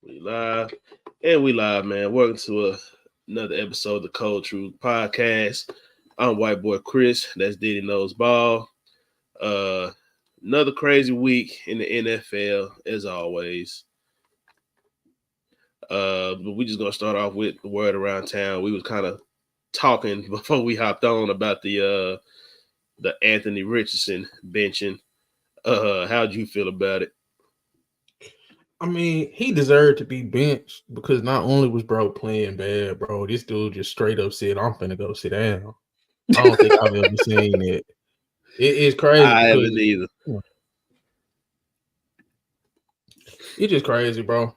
We live and we live, man. Welcome to another episode of the Cold Truth Podcast. I'm White Boy Chris. That's Diddy Knows Ball. Uh, Another crazy week in the NFL as always. But we just gonna start off with the word around town. We was kind of talking before we hopped on about the Anthony Richardson benching. How'd you feel about it? I mean, he deserved to be benched because not only was bro playing bad, bro, this dude just straight up said, "I'm finna go sit down." I don't think I've ever seen it. It's crazy I haven't because either. it's just crazy, bro.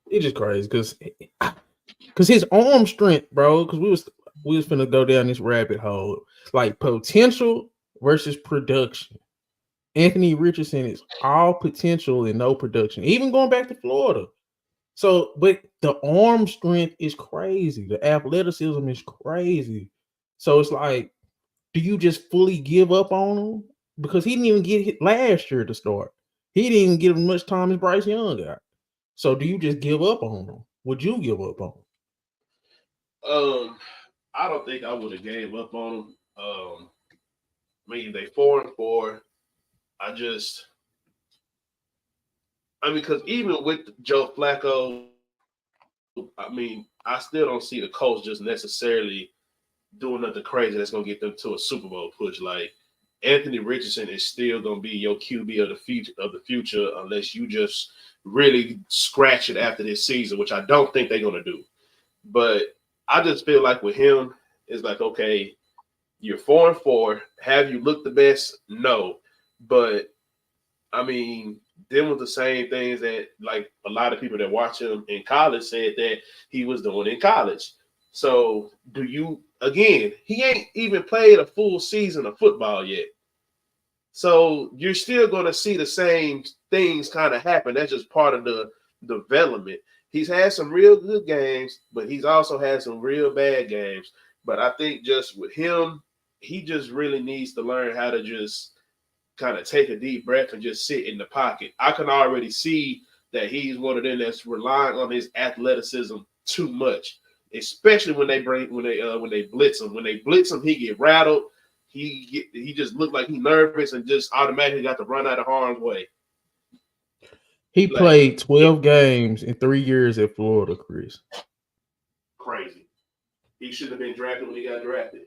It's just crazy because his arm strength, bro. Because we was finna go down this rabbit hole, like potential versus production. Anthony Richardson is all potential and no production. Even going back to Florida. So, but the arm strength is crazy. The athleticism is crazy. So it's like, do you just fully give up on him? Because he didn't even get hit last year to start. He didn't even give him much time as Bryce Young got. So do you just give up on him? Would you give up on him? I don't think I would have gave up on him. I mean, they 4-4. Because even with Joe Flacco, I mean, I still don't see the Colts just necessarily doing nothing crazy that's gonna get them to a Super Bowl push. Like Anthony Richardson is still gonna be your QB of the future unless you just really scratch it after this season, which I don't think they're gonna do. But I just feel like with him, it's like, okay, you're 4-4. Have you looked the best? No. But I mean, them was the same things that like a lot of people that watch him in college said that he was doing in college. So do you again, he ain't even played a full season of football yet. So you're still gonna see the same things kind of happen. That's just part of the development. He's had some real good games, but he's also had some real bad games. But I think just with him, he just really needs to learn how to just kind of take a deep breath and just sit in the pocket. I can already see that he's one of them that's relying on his athleticism too much, especially when they blitz him. When they blitz him, he get rattled. He just looked like he nervous and just automatically got to run out of harm's way. He Like played 12 games in 3 years at Florida, Chris. crazy. He should have been drafted when he got drafted.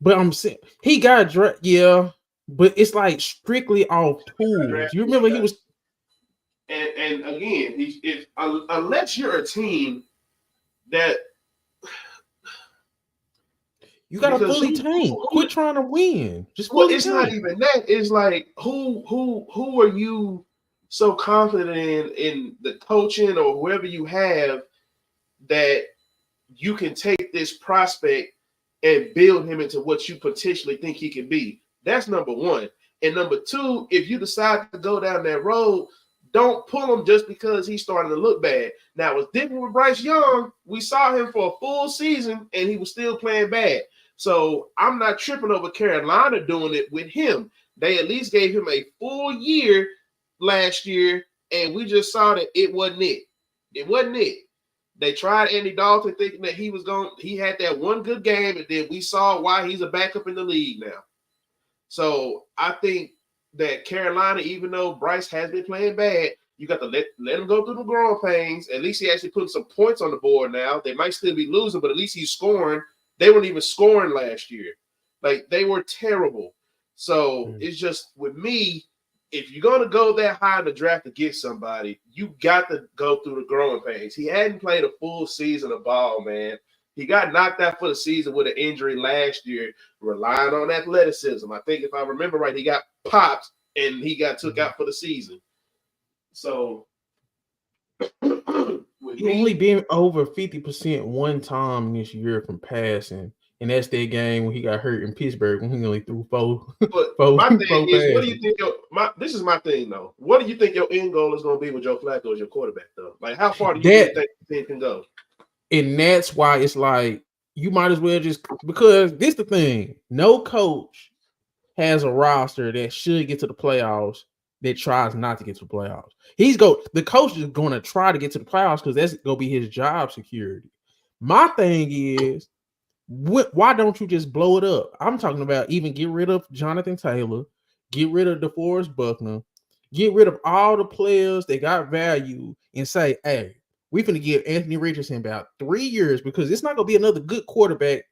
But I'm saying he got drafted, yeah, but it's like strictly off tools. You remember he was, and again, if unless you're a team that you got to fully tank. Quit trying to win. Just fully it's tank. not even that. It's like who are you so confident in the coaching or whoever you have that you can take this prospect and build him into what you potentially think he can be. That's number one. And number two, if you decide to go down that road, don't pull him just because he's starting to look bad. Now, it's different with Bryce Young. We saw him for a full season, and he was still playing bad. So I'm not tripping over Carolina doing it with him. They at least gave him a full year last year, and we just saw that it wasn't it. It wasn't it. They tried Andy Dalton thinking that he had that one good game, and then we saw why he's a backup in the league now. So I think that Carolina, even though Bryce has been playing bad, you got to let him go through the growing pains. At least he actually put some points on the board now. They might still be losing, but at least he's scoring. They weren't even scoring last year. Like, they were terrible. So it's just, with me, if you're going to go that high in the draft to get somebody, you got to go through the growing pains. He hadn't played a full season of ball, man. He got knocked out for the season with an injury last year, relying on athleticism. I think if I remember right, he got popped and he got took out for the season. So he only been over 50% one time this year from passing. And that's that game when he got hurt in Pittsburgh when he only threw four. But my thing is, what do you think? This is my thing, though. What do you think your end goal is going to be with Joe Flacco as your quarterback, though? Like, how far do you think the team can go? And that's why it's like you might as well just, because this the thing. No coach has a roster that should get to the playoffs that tries not to get to the playoffs. The coach is going to try to get to the playoffs because that's going to be his job security. My thing is, why don't you just blow it up? I'm talking about even get rid of Jonathan Taylor, get rid of DeForest Buckner, get rid of all the players that got value and say, hey, we finna give Anthony Richardson about 3 years because it's not gonna be another good quarterback,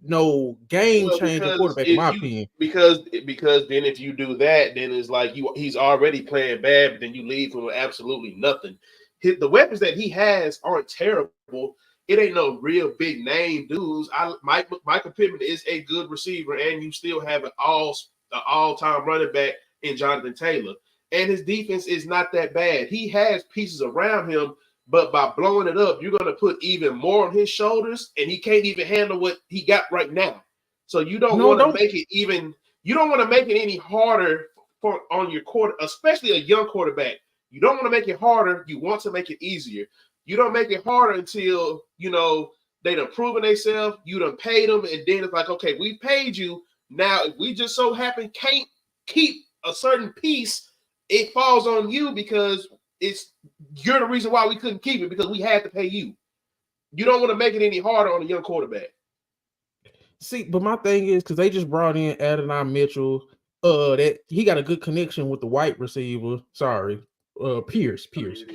no game Well, changing because quarterback, in if my you opinion. because then if you do that, then it's like he's already playing bad, but then you leave him with absolutely nothing. The weapons that he has aren't terrible. It ain't no real big name dudes. Michael Pittman is a good receiver, and you still have an all-time running back in Jonathan Taylor. And his defense is not that bad. He has pieces around him, but by blowing it up, you're going to put even more on his shoulders, and he can't even handle what he got right now. So you don't No, want to don't. make it even. You don't want to make it any harder on your quarter, especially a young quarterback. You don't want to make it harder. You want to make it easier. You don't make it harder until they done proven themselves. You done paid them, and then it's like, okay, we paid you. Now, if we just so happen can't keep a certain piece, it falls on you because you're the reason why we couldn't keep it because we had to pay you. You don't want to make it any harder on a young quarterback. See, but my thing is because they just brought in Adonai Mitchell. That he got a good connection with the white receiver. Sorry, Pierce.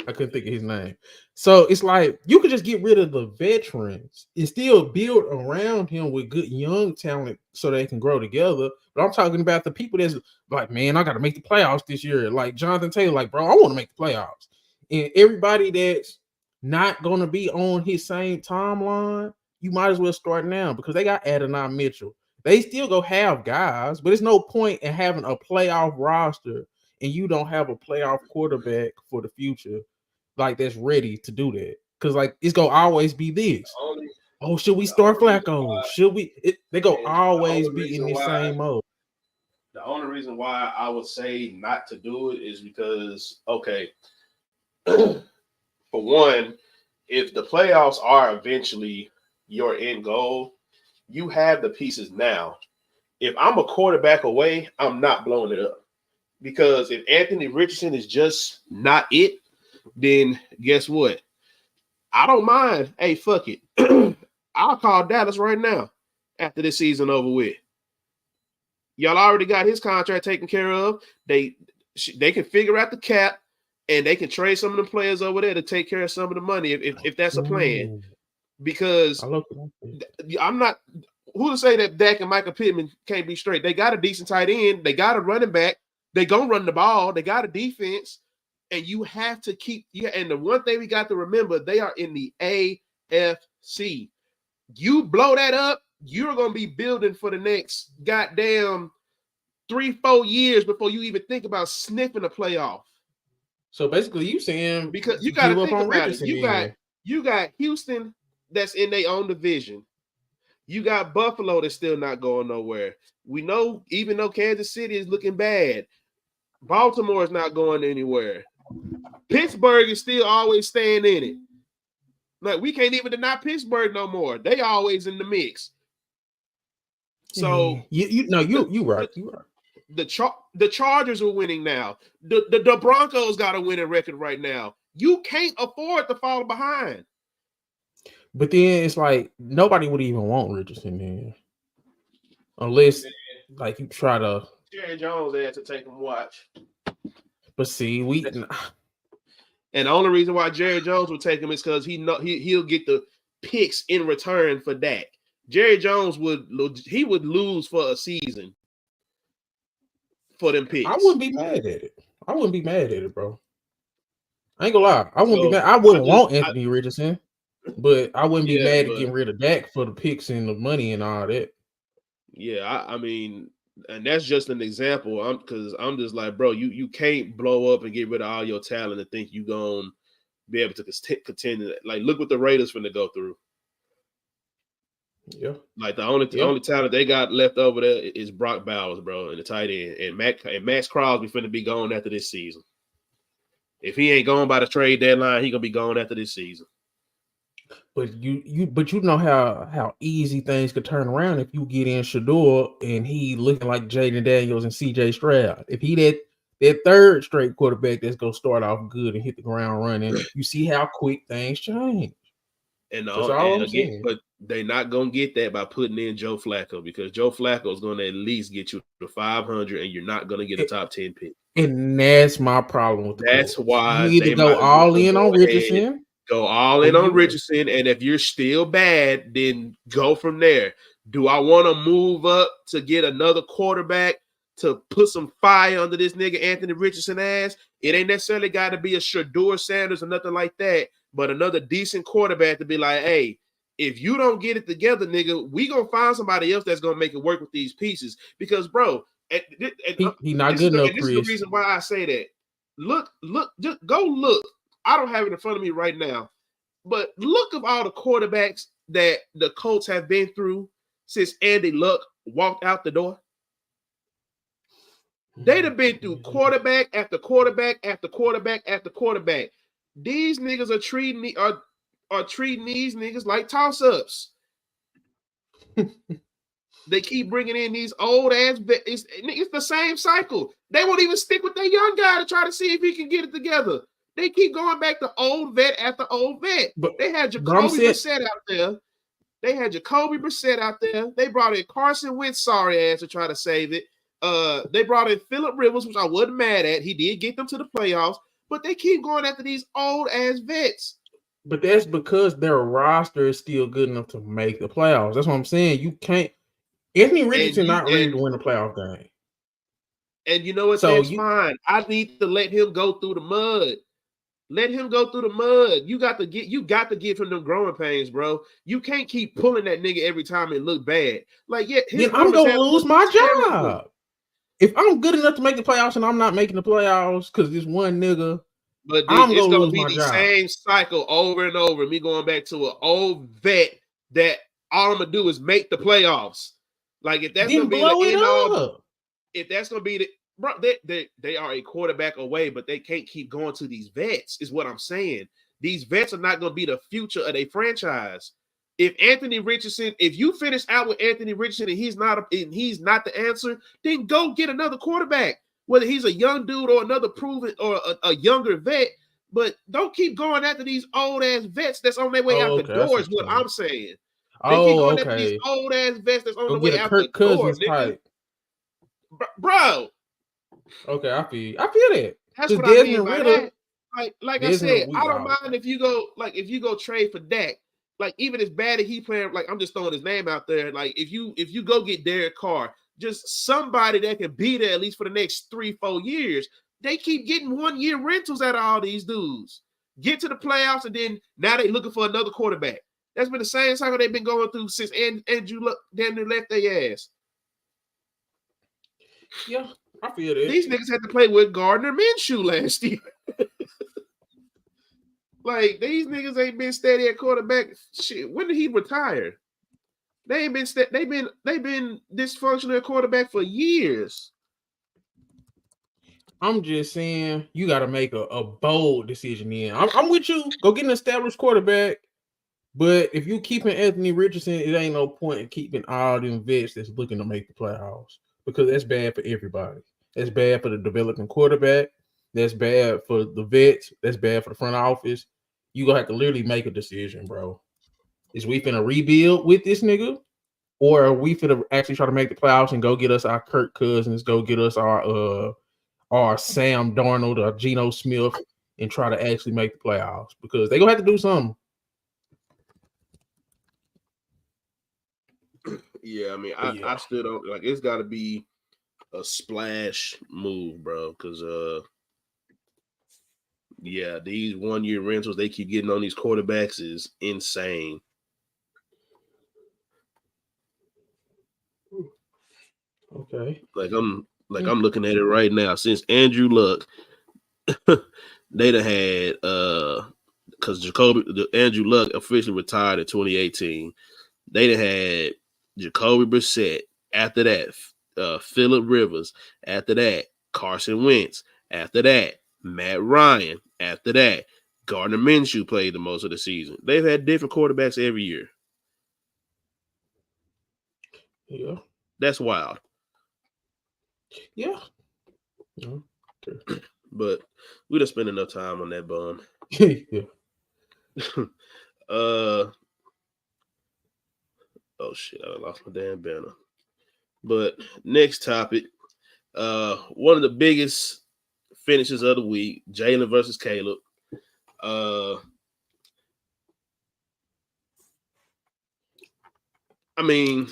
I couldn't think of his name. So it's like you could just get rid of the veterans and still build around him with good young talent so they can grow together. But I'm talking about the people that's like, man, I got to make the playoffs this year. Like Jonathan Taylor, like, bro, I want to make the playoffs. And everybody that's not going to be on his same timeline, you might as well start now because they got Adonai Mitchell. They still go have guys, but there's no point in having a playoff roster and you don't have a playoff quarterback for the future, like that's ready to do that. Because like it's gonna always be this. Oh, should we start Flacco? Should we? They go always be in the same mode. The only reason why I would say not to do it is because, okay, for one, if the playoffs are eventually your end goal, you have the pieces now. If I'm a quarterback away, I'm not blowing it up. Because if Anthony Richardson is just not it, then guess what? I don't mind. Hey, fuck it. I'll call Dallas right now after this season over with. Y'all already got his contract taken care of. They can figure out the cap, and they can trade some of the players over there to take care of some of the money if that's a plan. Because I'm not who to say that Dak and Michael Pittman can't be straight. They got a decent tight end. They got a running back. They gonna run the ball. They got a defense, and you have to keep. Yeah, and the one thing we got to remember, they are in the AFC. You blow that up, you're gonna be building for the next goddamn 3-4 years before you even think about sniffing a playoff. So basically, you saying because you got to think about it. You got Houston that's in their own division. You got Buffalo that's still not going nowhere. We know, even though Kansas City is looking bad, Baltimore is not going anywhere. Pittsburgh is still always staying in it. Like, we can't even deny Pittsburgh no more. They always in the mix. So you right. The Chargers are winning now. The Broncos got a winning record right now. You can't afford to fall behind. But then it's like nobody would even want Richardson then, unless like you try to. Jerry Jones had to take him watch. But see, and the only reason why Jerry Jones would take him is because he'll get the picks in return for Dak. Jerry Jones would lose for a season for them picks. I wouldn't be mad at it, bro. I ain't gonna lie. I wouldn't be mad. I wouldn't want Anthony Richardson, but I wouldn't be mad at getting rid of Dak for the picks and the money and all that. Yeah, I mean, and that's just an example. Because I'm just like, bro, you can't blow up and get rid of all your talent and think you're gonna be able to contend. Like, look what the Raiders finna go through. Yeah, like the only talent they got left over there is Brock Bowers, bro, and the tight end, and Max Crosby finna be gone after this season. If he ain't gone by the trade deadline, he gonna be gone after this season. But you know how easy things could turn around if you get in Shador and he looking like Jaden Daniels and CJ Stroud. If he That third straight quarterback that's gonna start off good and hit the ground running. You see how quick things change. That's all And I'm again, saying. but they're not gonna get that by putting in Joe Flacco, because Joe Flacco is gonna at least get you to 500, and you're not gonna get a top 10 pick. And that's my problem with the That's Colts. You why either they go might as all well in on go ahead, Richardson go all or in you on will. Richardson, and if you're still bad, then go from there. Do I want to move up to get another quarterback to put some fire under this nigga Anthony Richardson ass? It ain't necessarily got to be a Shador Sanders or nothing like that, but another decent quarterback to be like, hey, if you don't get it together, nigga, we gonna find somebody else that's gonna make it work with these pieces. Because, bro, He not good enough, this is the Chris. reason why I say that. Look, just go look. I don't have it in front of me right now, but look of all the quarterbacks that the Colts have been through since Andy Luck walked out the door. They'd have been through quarterback after quarterback after quarterback after quarterback. These niggas are treating these niggas like toss-ups. They keep bringing in these old ass. It's the same cycle. They won't even stick with their young guy to try to see if he can get it together. They keep going back to old vet after old vet. They had Jacoby Brissett out there. They brought in Carson Wentz, sorry ass, to try to save it. They brought in Phillip Rivers, which I wasn't mad at. He did get them to the playoffs, but they keep going after these old ass vets. But that's because their roster is still good enough to make the playoffs. That's what I'm saying. You can't. Anthony Richardson not ready to win the playoff game. And you know what? So that's fine. I need to let him go through the mud. Let him go through the mud. You got to give him them growing pains, bro. You can't keep pulling that nigga every time and look bad. Like, yeah, then I'm gonna lose my job. If I'm good enough to make the playoffs and I'm not making the playoffs because this one nigga, but I'm it's gonna gonna lose be my the job. same cycle over and over. Me going back to an old vet that all I'm gonna do is make the playoffs. Like, if that's gonna be the end all, if that's gonna be the bro, they are a quarterback away, but they can't keep going to these vets, is what I'm saying. These vets are not gonna be the future of a franchise. If Anthony Richardson, if you finish out with Anthony Richardson and he's not the answer, then go get another quarterback. Whether he's a young dude or another proven or a younger vet, but don't keep going after these old ass vets that's on their way out the door. Is what I'm saying. They keep going after these old ass vets that's on the way out the door, nigga. Bro. Okay, I feel that. That's what I mean by that. Like I said, I don't mind if you go trade for Dak. Like, even as bad as he playing, like, I'm just throwing his name out there. Like, if you go get Derek Carr, just somebody that can be there at least for the next 3-4 years. They keep getting 1-year rentals out of all these dudes. Get to the playoffs, and then now they looking for another quarterback. That's been the same cycle they've been going through since Andrew Luck damn near left their ass. Yeah, I feel that. These niggas had to play with Gardner Minshew last year. Like, these niggas ain't been steady at quarterback. Shit, when did he retire? They ain't been they've been dysfunctional at quarterback for years. I'm just saying you got to make a bold decision. I'm with you. Go get an established quarterback. But if you keeping Anthony Richardson, it ain't no point in keeping all them vets that's looking to make the playoffs, because that's bad for everybody. That's bad for the developing quarterback. That's bad for the vets. That's bad for the front office. You gonna have to literally make a decision, bro. Is we finna rebuild with this nigga, or are we finna actually try to make the playoffs and go get us our Kirk Cousins, go get us our Sam Darnold or Geno Smith, and try to actually make the playoffs? Because they gonna have to do something. Yeah, I mean, I still don't like. It's got to be a splash move, bro. Because yeah, these 1-year rentals they keep getting on these quarterbacks is insane. Okay. I'm looking at it right now. Since Andrew Luck, they'd have had because Andrew Luck officially retired in 2018. They'd have had Jacoby Brissett. After that, Phillip Rivers. After that, Carson Wentz. After that, Matt Ryan. After that, Gardner Minshew played the most of the season. They've had different quarterbacks every year. Yeah. That's wild. Yeah. But we just spent enough time on that bum. Yeah. Oh shit, I lost my damn banner. But next topic, one of the biggest finishes of the week, Jalen versus Caleb. I mean,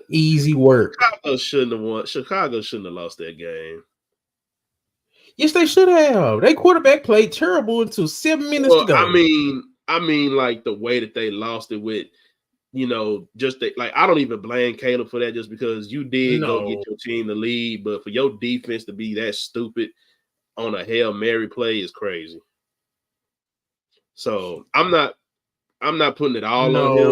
Easy work. Chicago shouldn't have won. Chicago shouldn't have lost that game. Yes, they should have. They quarterback played terrible until 7 minutes to Well, go. I mean, like the way that they lost it with, just like I don't even blame Caleb for that, just because you did go get No. your team the lead, but for your defense to be that stupid on a Hail Mary play is crazy. So I'm not putting it all on him.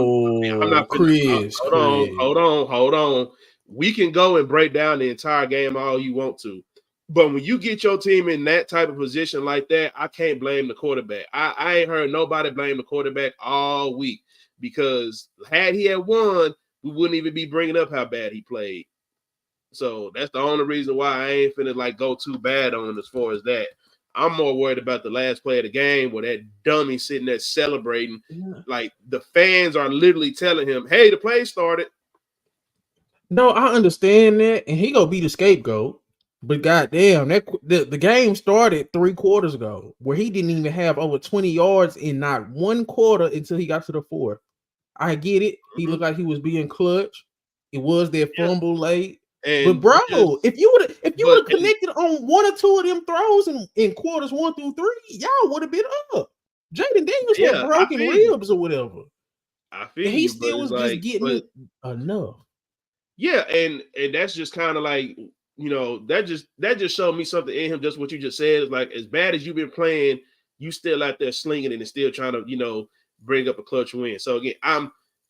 I'm No, not putting. Chris. Hold on. We can go and break down the entire game all you want to, but when you get your team in that type of position like that, I can't blame the quarterback. I ain't heard nobody blame the quarterback all week, because had he had won, we wouldn't even be bringing up how bad he played. So that's the only reason why I ain't finna like go too bad on him as far as that. I'm more worried about the last play of the game where that dummy sitting there celebrating. Yeah. Like the fans are literally telling him, "Hey, the play started." No, I understand that, and he gonna be the scapegoat. But goddamn, the game started 3 quarters ago, where he didn't even have over 20 yards in not one quarter until he got to the fourth. I get it. He looked like he was being clutch. It was that Yeah, fumble late. But and bro, just if you would have but connected on 1 or 2 of them throws in quarters 1 through 3, y'all would have been up. Jaden Daniels had yeah, I broken feel you. ribs or whatever, I feel and he you, but still it's was just like, but getting enough. yeah, and that's just kind of like, that just showed me something in him. Just what you just said is like, as bad as you've been playing, you still out there slinging it and still trying to bring up a clutch win. So again,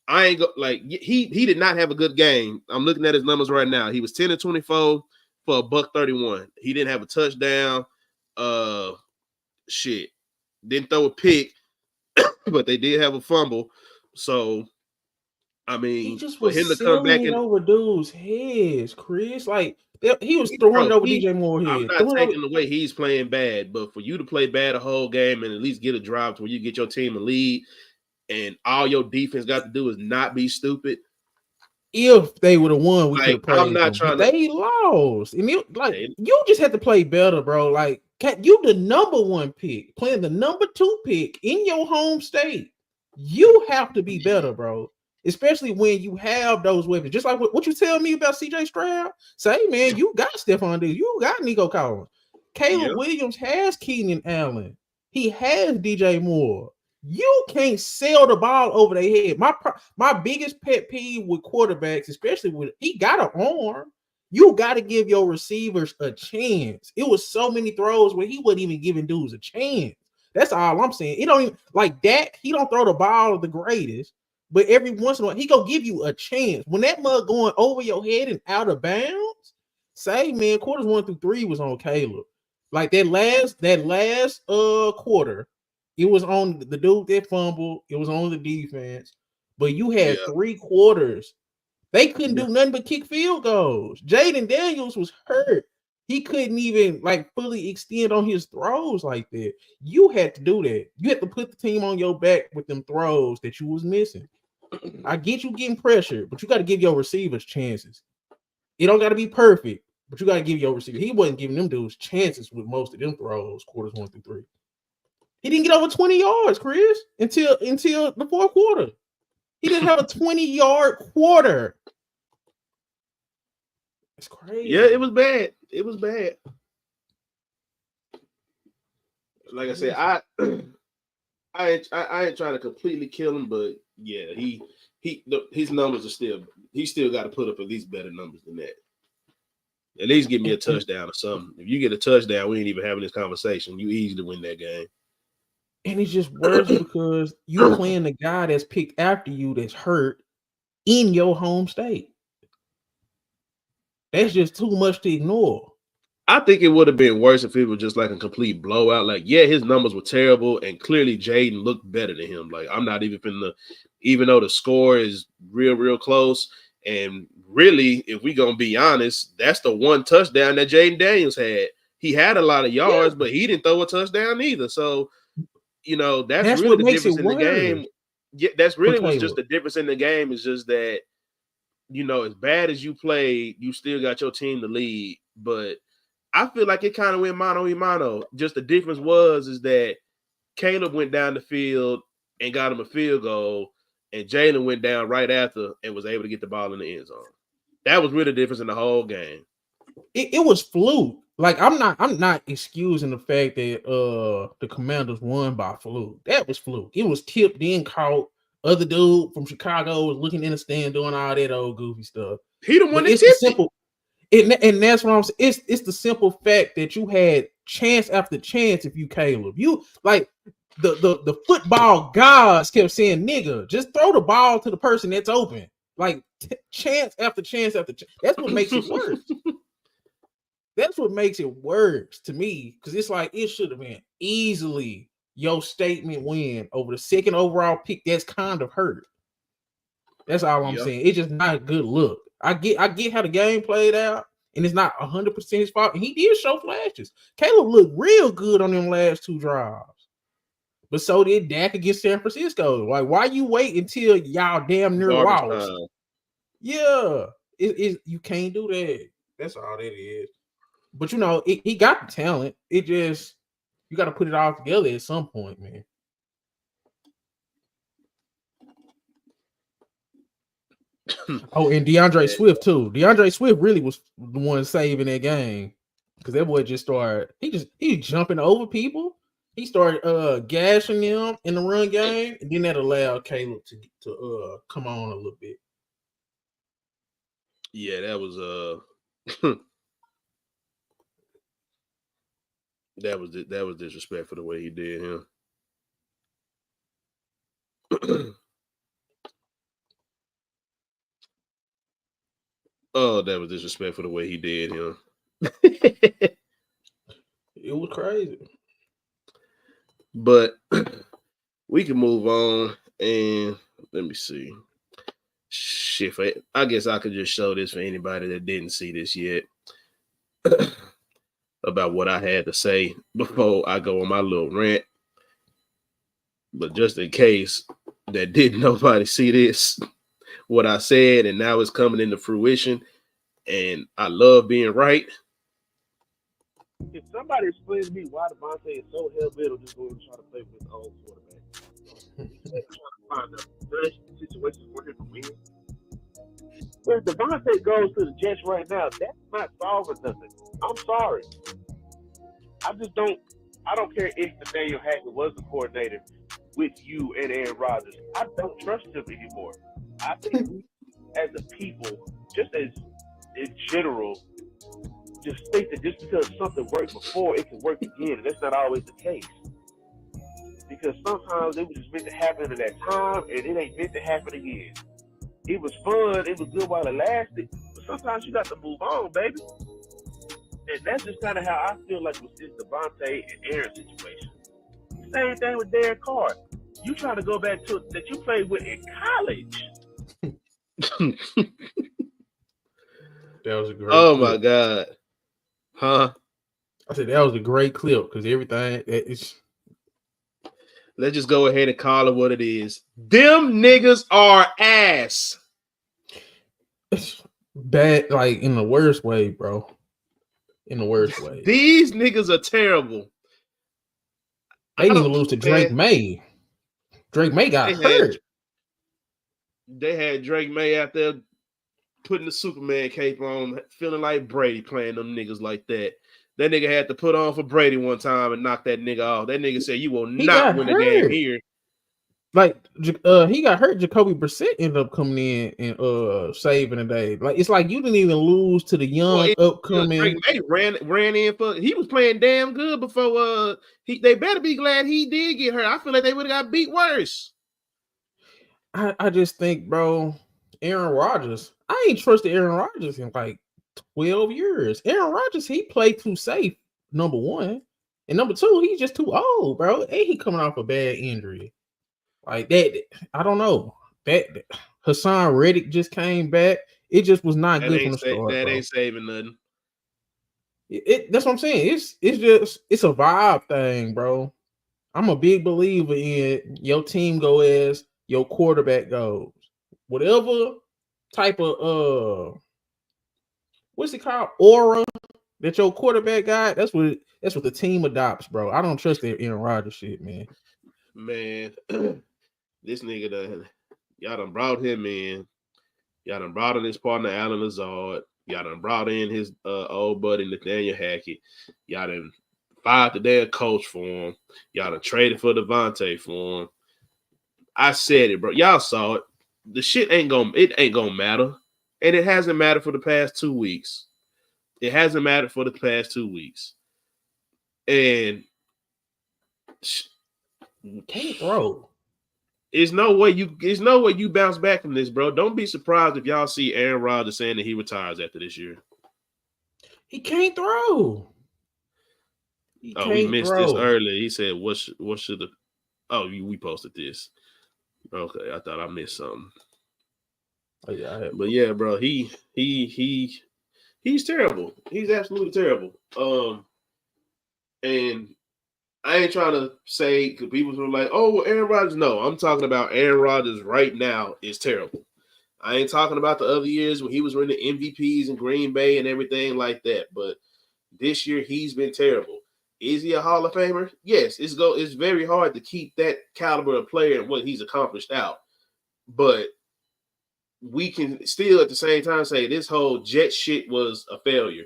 I ain't go like he did not have a good game. I'm looking at his numbers right now. He was 10-24 for $131. He didn't have a touchdown. Shit, didn't throw a pick, but they did have a fumble. So I He mean, just for was him to come selling back it and over dudes' heads, Chris. Like he was throwing bro, it over DJ Moore I'm head, not throwing over. taking the way he's playing bad, but for you to play bad a whole game and at least get a drive to where you get your team a lead, and all your defense got to do is not be stupid. If they would have won, we could Like have I'm praised not them. But trying to. they lost, and like Hey, you just had to play better, bro. Like you the number 1 pick, playing the number 2 pick in your home state. You have to be better, bro. Especially when you have those weapons. Just like what you tell me about CJ Stroud. Say, man, you got Stephon Diggs, you got Nico Collins. yeah, Caleb Williams has Keenan Allen. He has DJ Moore. You can't sell the ball over their head. My biggest pet peeve with quarterbacks, especially when he got an arm, you got to give your receivers a chance. It was so many throws where he wasn't even giving dudes a chance. That's all I'm saying. It don't even like Dak. He don't throw the ball the greatest, but every once in a while he gonna give you a chance. When that mug going over your head and out of bounds, say man, quarters 1 through 3 was on Caleb. Like that last quarter, it was on the dude that fumbled. It was on the defense. But you had yeah, 3 quarters. They couldn't yeah. do nothing but kick field goals. Jaden Daniels was hurt. He couldn't even like fully extend on his throws like that. You had to do that. You had to put the team on your back with them throws that you was missing. I get you getting pressured, but you got to give your receivers chances. It don't got to be perfect, but you got to give your receiver. He wasn't giving them dudes chances with most of them throws, quarters 1 through 3. He didn't get over 20 yards, Chris, until the 4th quarter. He didn't have a 20-yard quarter. It's crazy. Yeah, it was bad. It was bad. Like I said, I ain't trying to completely kill him, but yeah, his numbers are he still got to put up at least better numbers than that. At least give me a touchdown or something. If you get a touchdown, we ain't even having this conversation. You easy to win that game. And it's just worse because you playing the guy that's picked after you that's hurt in your home state. That's just too much to ignore. I think it would have been worse if it was just like a complete blowout. Like, yeah, his numbers were terrible, and clearly Jaden looked better than him. Like, I'm not even finna, even though the score is real close, and really, if we gonna be honest, that's the one touchdown that Jaden Daniels had. he had a lot of Yeah. yards, but he didn't throw a touchdown either. So, that's That's really what the makes difference it in the game. worse Yeah, that's for really was just Caleb. the difference in the game is just that, as bad as you played, you still got your team to lead. But I feel like it kind of went mano a mano. Just the difference is that Caleb went down the field and got him a field goal, and Jalen went down right after and was able to get the ball in the end zone. That was really the difference in the whole game. It was fluke. Like I'm not excusing the fact that the Commanders won by fluke. That was fluke. It was tipped, then caught. Other dude from Chicago was looking in the stand doing all that old goofy stuff. He the one But that it's the tipped it. simple, and that's what I'm saying. It's the simple fact that you had chance after chance. If you Caleb, you like the football gods kept saying, "Nigga, just throw the ball to the person that's open." Like chance after chance after chance. That's what makes it worse. That's what makes it worse to me, because it's like it should have been easily your statement win over the second overall pick. That's kind of hurt. That's all I'm saying. It's just not a good look. I get how the game played out, and it's not 100% his fault. And he did show flashes. Caleb looked real good on them last two drives, but so did Dak against San Francisco. Like, why you wait until y'all damn near lost? Yeah, you can't do that. That's all that is. But he got the talent. It just you got to put it all together at some point, man. Oh, and DeAndre Swift too. DeAndre Swift really was the one saving that game, because that boy just started. He jumping over people. He started gashing them in the run game, and then that allowed Caleb to come on a little bit. Yeah, that was that was disrespectful the way he did him. Oh, that was disrespectful the way he did him. It was crazy. But we can move on, and let me see. Shit, I guess I could just show this for anybody that didn't see this yet about what I had to say before I go on my little rant. But just in case that didn't nobody see this, what I said, and now it's coming into fruition, and I love being right. If somebody explains to me why Devontae is so hell bent on just going to try to play with his own quarterback, trying to find the best situations for him to win. But if Devontae goes to the Jets right now, that's not solving nothing. I'm sorry. I don't care if Nathaniel Hackett was the coordinator with you and Aaron Rodgers. I don't trust him anymore. I think we, as a people, just as in general, just think that just because something worked before, it can work again, and that's not always the case. Because sometimes it was just meant to happen at that time, and it ain't meant to happen again. It was fun, it was good while it lasted, but sometimes you got to move on, baby. And that's just kind of how I feel like with this Devontae and Aaron situation. Same thing with Derek Carr. You trying to go back to that you played with in college. That was a great Oh clip. my God. Huh? I said that was a great clip, because everything is. Let's just go ahead and call it what it is. Them niggas are ass. It's bad, like in the worst way, bro. In the worst way. These niggas are terrible. They didn't even lose to Drake May. Drake May got hurt. They had Drake May out there putting the Superman cape on, feeling like Brady, playing them niggas like that. That nigga had to put on for Brady one time and knock that nigga off. That nigga said, "You will not win the game here." Like he got hurt. Jacoby Brissett ended up coming in and saving the day. Like, it's like you didn't even lose to the young upcoming. Drake May ran in for. He was playing damn good before. They better be glad he did get hurt. I feel like they would have got beat worse. I just think, bro, Aaron Rodgers. I ain't trusted Aaron Rodgers in like 12 years. Aaron Rodgers, he played too safe. Number one, and number two, he's just too old, bro. And he coming off a bad injury. Like that, I don't know. That Hassan Reddick just came back. It just was not good from the start. That ain't saving nothing. That's what I'm saying. It's a vibe thing, bro. I'm a big believer in your team go as your quarterback goes. Whatever type of what's it called? Aura that your quarterback got, that's what the team adopts, bro. I don't trust that Aaron Rodgers shit, man. Man, this nigga y'all done brought him in. Y'all done brought in his partner Alan Lazard. Y'all done brought in his old buddy Nathaniel Hackett. Y'all done fired the damn coach for him. Y'all done traded for Devontae for him. I said it, bro. Y'all saw it. The shit ain't gonna matter. And it hasn't mattered for the past 2 weeks. It hasn't mattered for the past 2 weeks. And Can't throw. there's no way you bounce back from this, bro. Don't be surprised if y'all see Aaron Rodgers saying that he retires after this year. He can't throw. We missed this earlier. He said, "What should the?" Oh, we posted this. Okay, I thought I missed something. Oh, yeah, but yeah, bro, he's terrible. He's absolutely terrible. And I ain't trying to say because people are like, "Oh, well, Aaron Rodgers." No, I'm talking about Aaron Rodgers right now is terrible. I ain't talking about the other years when he was winning MVPs in Green Bay and everything like that. But this year he's been terrible. Is he a Hall of Famer? Yes. It's very hard to keep that caliber of player and what he's accomplished out. But we can still at the same time say this whole Jet shit was a failure.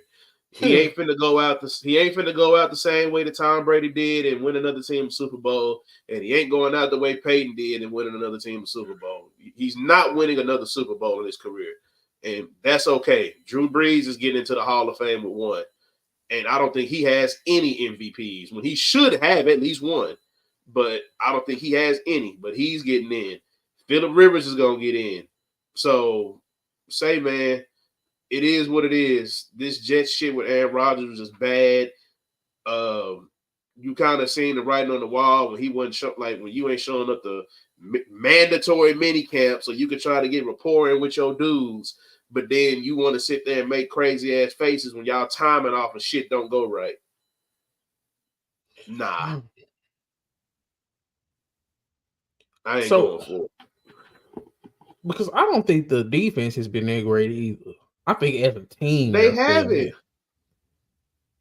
He ain't finna go out the same way that Tom Brady did and win another team Super Bowl, and he ain't going out the way Peyton did and winning another team Super Bowl. He's not winning another Super Bowl in his career, and that's okay. Drew Brees is getting into the Hall of Fame with one, and I don't think he has any MVPs when he should have at least one, but I don't think he has any. But he's getting in. Phillip Rivers is gonna get in. So, say, man. It is what it is. This Jet shit with Aaron Rodgers was just bad. You kind of seen the writing on the wall when he wasn't when you ain't showing up the mandatory mini camp, so you could try to get rapport in with your dudes, but then you want to sit there and make crazy ass faces when y'all timing off and shit don't go right. Nah, I ain't going for it. Because I don't think the defense has been that great either. I think as a team they haven't.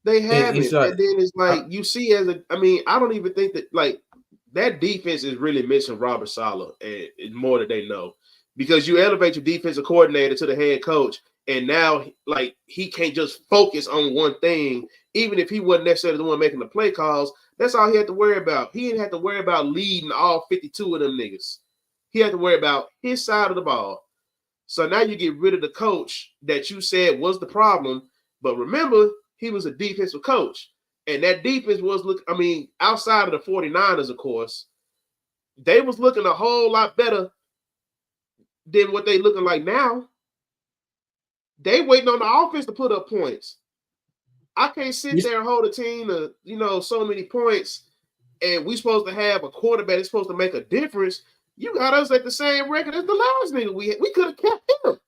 They haven't. And then it's like you see I don't even think that that defense is really missing Robert Saleh and more than they know. Because you elevate your defensive coordinator to the head coach, and now he can't just focus on one thing, even if he wasn't necessarily the one making the play calls. That's all he had to worry about. He didn't have to worry about leading all 52 of them niggas. He had to worry about his side of the ball. So now you get rid of the coach that you said was the problem. But remember, he was a defensive coach. And that defense was outside of the 49ers, of course, they was looking a whole lot better than what they looking like now. They waiting on the offense to put up points. I can't sit there and hold a team to, so many points, and we supposed to have a quarterback that's supposed to make a difference. You got us at the same record as the last nigga we could have kept him.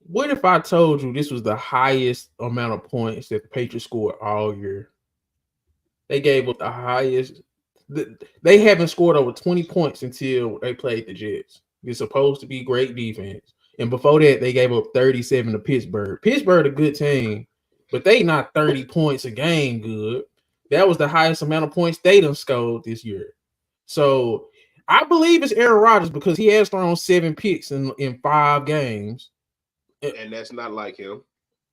What if I told you this was the highest amount of points that the Patriots scored all year? They gave up the highest. They haven't scored over 20 points until they played the Jets. It's supposed to be great defense. And before that, they gave up 37 to Pittsburgh. Pittsburgh a good team, but they not 30 points a game good. That was the highest amount of points they done scored this year. So I believe it's Aaron Rodgers because he has thrown 7 picks in 5 games. And that's not like him.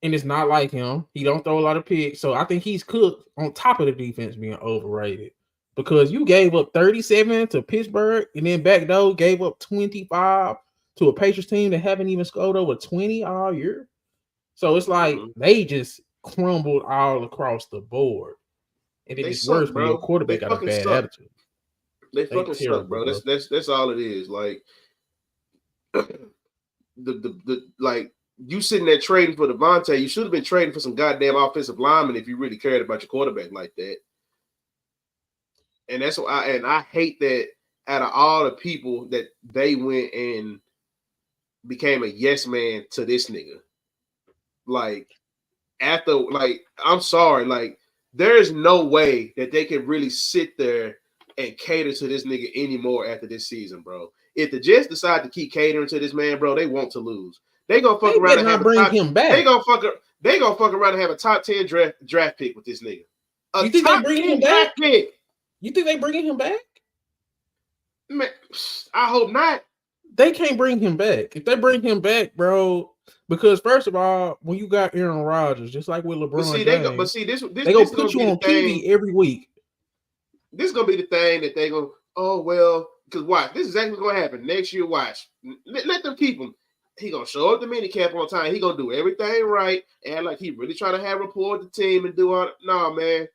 And it's not like him. He don't throw a lot of picks. So I think he's cooked on top of the defense being overrated. Because you gave up 37 to Pittsburgh and then back door gave up 25 to a Patriots team that haven't even scored over 20 all year. So it's like they just crumbled all across the board. And then it's worse when your quarterback got a bad attitude. They fucking suck, bro. That's all it is. Like the you sitting there trading for Devontae, you should have been trading for some goddamn offensive lineman if you really cared about your quarterback like that. And that's why I hate that out of all the people that they went and became a yes man to this nigga. Like, after, like, I'm sorry, like, there is no way that they can really sit there and cater to this nigga anymore after this season, bro. If the Jets decide to keep catering to this man, bro, they want to lose. They gonna fuck They around better and have not a bring top. him back. They gonna fuck around and have a top 10 draft pick with this nigga. You think they bring him back? Draft pick. You think they bringing him back? Man, I hope not. They can't bring him back. If they bring him back, bro, because first of all, when you got Aaron Rodgers, just like with LeBron James, they gonna put you on TV every week. This is gonna be the thing that they go, oh well, because watch, this is exactly what's gonna happen next year. Watch, let them keep him. He gonna show up the minicamp on time. He gonna do everything right, and like he really trying to have rapport with the team and do all. No, man,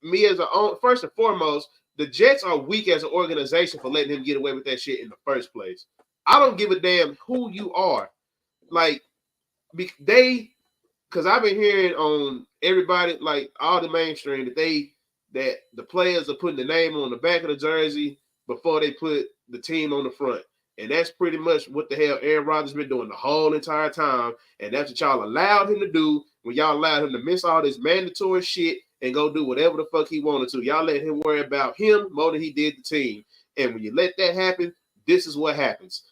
me as a own, first and foremost, the Jets are weak as an organization for letting him get away with that shit in the first place. I don't give a damn who you are. Like, because I've been hearing on everybody, like all the mainstream, that the players are putting the name on the back of the jersey before they put the team on the front. And that's pretty much what the hell Aaron Rodgers been doing the whole entire time. And that's what y'all allowed him to do when y'all allowed him to miss all this mandatory shit and go do whatever the fuck he wanted to. Y'all let him worry about him more than he did the team. And when you let that happen, this is what happens.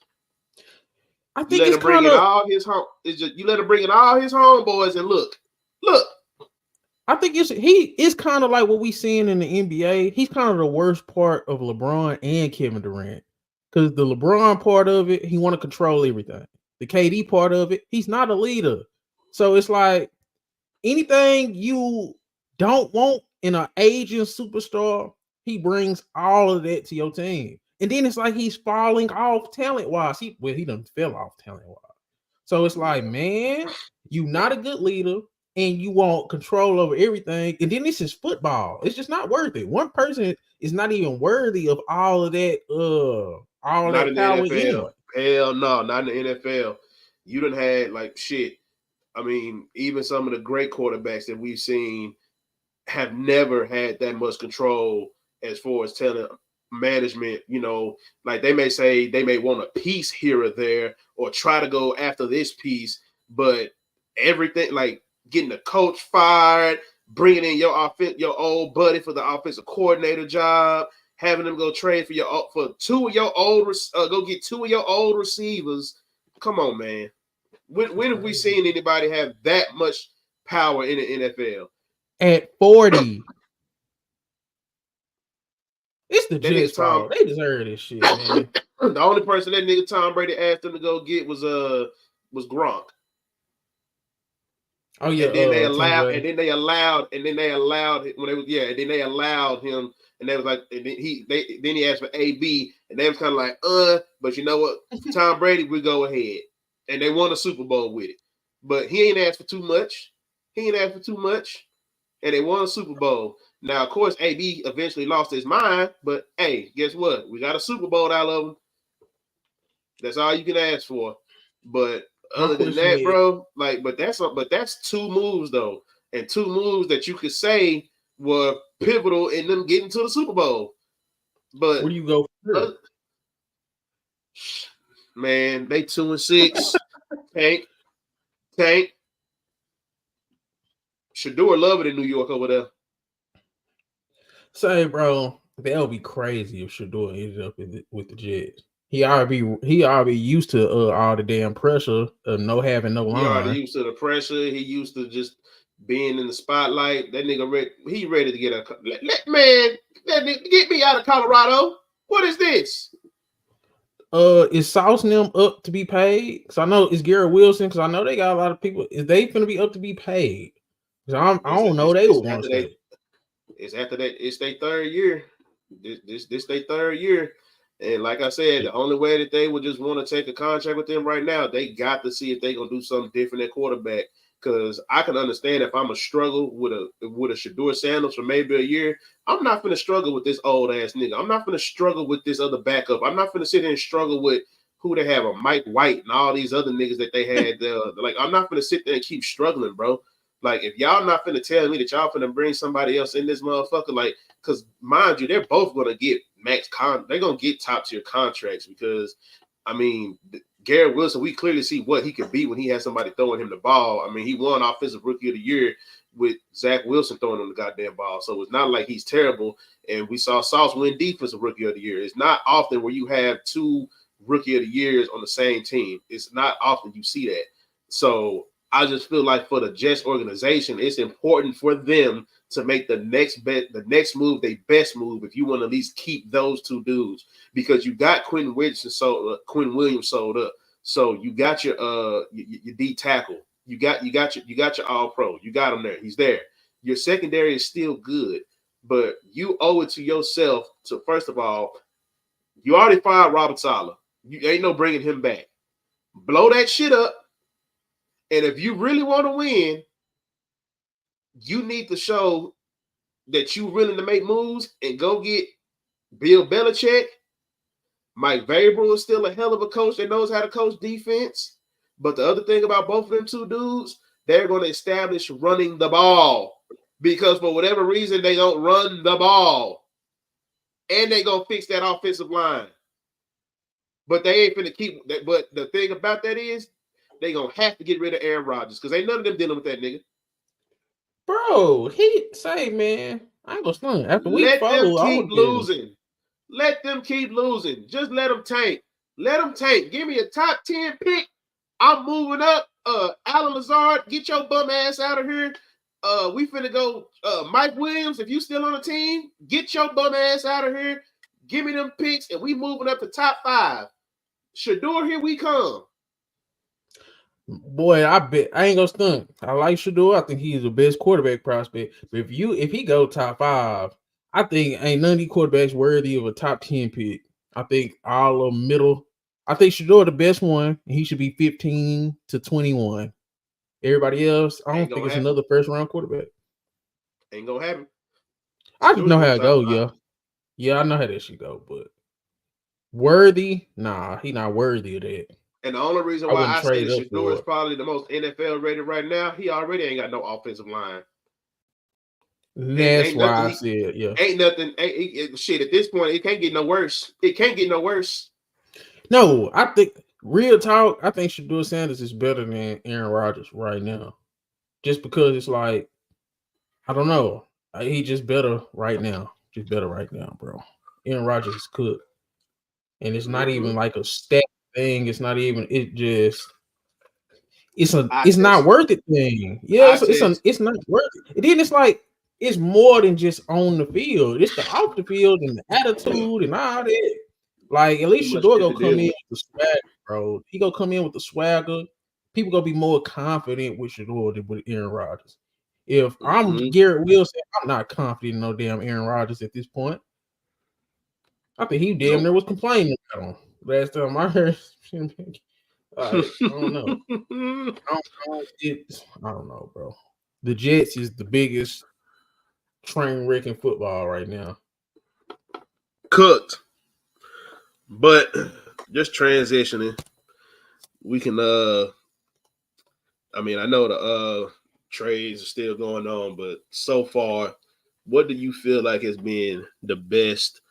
I think it's kind of all his home. It's just you let him bring in all his homeboys and look. I think it's kind of like what we seeing in the NBA. He's kind of the worst part of LeBron and Kevin Durant, because the LeBron part of it, he want to control everything. The KD part of it, he's not a leader. So it's like anything you don't want in an aging superstar, he brings all of that to your team. And then it's like he's falling off talent-wise. He done fell off talent-wise. So it's like, man, you not a good leader and you want control over everything. And then this is football. It's just not worth it. One person is not even worthy of all of that, all not that power anyway. Hell no, not in the NFL. You done had like shit. I mean, even some of the great quarterbacks that we've seen have never had that much control as far as talent management. You know, like they may say they may want a piece here or there or try to go after this piece, but everything like getting the coach fired, bringing in your old buddy for the offensive coordinator job, having them go trade for two of your old go get two of your old receivers. Come on, man. When have we seen anybody have that much power in the NFL? At 40. It's the Jets' fault. They deserve this shit, man. The only person that nigga Tom Brady asked them to go get was Gronk. Oh yeah, and then they allowed when they was and then they allowed him, and they was like, and then he asked for AB, and they was kind of like, but you know what, Tom Brady, we go ahead, and they won a Super Bowl with it, but he ain't asked for too much. And they won a Super Bowl. Now, of course, AB eventually lost his mind, but hey, guess what? We got a Super Bowl out of him. That's all you can ask for. But other than that, bro, like, but that's two moves though, and two moves that you could say were pivotal in them getting to the Super Bowl. But where do you go first? Man, they 2-6. Tank. Shador love it in New York over there. Say, bro, that'll be crazy if Shador ended up with the Jets. He already used to all the damn pressure of having no line. He already used to the pressure. He used to just being in the spotlight. That nigga ready to get get me out of Colorado. What is this? Is Sauce and them up to be paid? Because I know it's Garrett Wilson. Because I know they got a lot of people. Is they going to be up to be paid? I don't know. They would want to say. It's after that. It's their third year. This their third year. And like I said, the only way that they would just want to take a contract with them right now, they got to see if they're going to do something different at quarterback. Because I can understand if I'm a struggle with a Shador Sanders for maybe a year, I'm not going to struggle with this old ass nigga. I'm not going to struggle with this other backup. I'm not going to sit there and struggle with who they have, a Mike White and all these other niggas that they had. Like, I'm not going to sit there and keep struggling, bro. Like, if y'all not finna tell me that y'all finna bring somebody else in this motherfucker, like, because mind you, they're both gonna get they're gonna get top tier contracts because, I mean, Garrett Wilson, we clearly see what he could be when he has somebody throwing him the ball. I mean, he won Offensive Rookie of the Year with Zach Wilson throwing him the goddamn ball. So it's not like he's terrible. And we saw Sauce win Defensive Rookie of the Year. It's not often where you have two Rookie of the Years on the same team. It's not often you see that. So I just feel like for the Jets organization, it's important for them to make the next bet, the next move, their best move, if you want to at least keep those two dudes, because you got Quinn Williams sold up. So you got your D tackle. You got your all pro. You got him there. He's there. Your secondary is still good, but you owe it to yourself to, first of all, you already fired Robert Saleh. You ain't no bringing him back. Blow that shit up. And if you really want to win, you need to show that you're willing to make moves and go get Bill Belichick. Mike Vrabel is still a hell of a coach that knows how to coach defense. But the other thing about both of them two dudes, they're going to establish running the ball, because for whatever reason, they don't run the ball. And they're going to fix that offensive line. But they ain't finna keep that. But the thing about that is, they're going to have to get rid of Aaron Rodgers, because ain't none of them dealing with that nigga. Bro, man, I ain't gonna stunt. After week Let 4, them keep losing. Let them keep losing. Just let them tank. Let them tank. Give me a top 10 pick. I'm moving up. Alan Lazard, get your bum ass out of here. We finna go. Mike Williams, if you still on the team, get your bum ass out of here. Give me them picks, and we moving up to top 5. Shador, here we come. Boy, I bet I ain't gonna stunt. I like Shador. I think he's the best quarterback prospect. But if he go top 5, I think ain't none of these quarterbacks worthy of a top 10 pick. I think all of middle. I think Shador the best one. And he should be 15 to 21. Everybody else, I don't think it's another first round quarterback. Ain't gonna happen. I just know how it go. Yeah, I know how that should go. But worthy? Nah, he not worthy of that. And the only reason why I say that Shador is probably the most NFL rated right now, he already ain't got no offensive line. That's why I said, yeah. Ain't nothing. Shit, at this point, it can't get no worse. It can't get no worse. No, I think, real talk, I think Shador Sanders is better than Aaron Rodgers right now. Just because it's like, I don't know. He just better right now. Just better right now, bro. Aaron Rodgers is cooked. And it's not even like a stat thing. It's not even, it's not worth it thing. Yeah, it's not worth it. And then it's like, it's more than just on the field. It's the off the field and the attitude and all that. Like, at least Shador go come in with the swagger, bro. He go come in with the swagger. People gonna be more confident with Shador than with Aaron Rodgers. If I'm Garrett Wilson, I'm not confident in no damn Aaron Rodgers at this point. I think he damn near was complaining about him last time I heard. I don't know. I don't know, bro. The Jets is the biggest train wreck in football right now. Cooked. But just transitioning, we can I mean, I know the trades are still going on, but so far, what do you feel like has been the best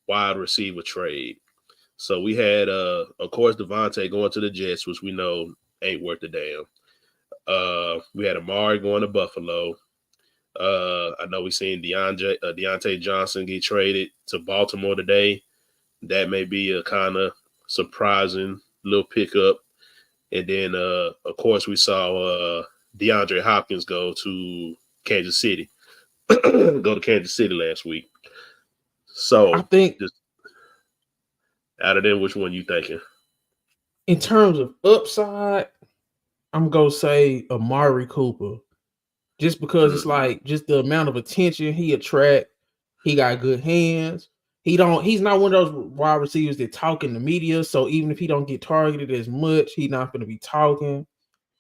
wide receiver trade? So we had of course Devontae going to the Jets, which we know ain't worth a damn. We had Amari going to Buffalo. I know we seen Deontay Johnson get traded to Baltimore today. That may be a kind of surprising little pickup. And then, of course, we saw DeAndre Hopkins go to Kansas City. Go to Kansas City last week. So I think, just out of them, which one you thinking? In terms of upside, I'm gonna say Amari Cooper. Just because it's like just the amount of attention he attract. He got good hands. He's not one of those wide receivers that talk in the media. So even if he don't get targeted as much, he's not going to be talking.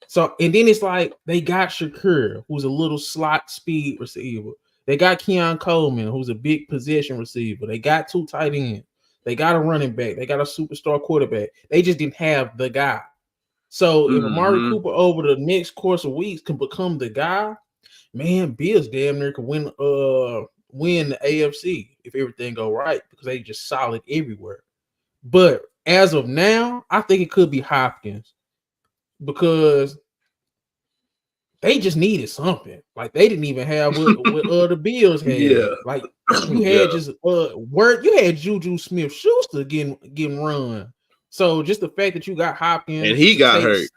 So, and then it's like they got Shakur, who's a little slot speed receiver. They got Keon Coleman, who's a big possession receiver. They got 2 tight ends. They got a running back. They got a superstar quarterback. They just didn't have the guy. So if Amari Cooper over the next course of weeks can become the guy, man, Bills damn near could win the AFC if everything go right, because they just solid everywhere. But as of now, I think it could be Hopkins because they just needed something. Like they didn't even have what the Bills Yeah. had. Like you Yeah. had just you had Juju Smith-Schuster getting run. So just the fact that you got Hopkins And he to got take hurt.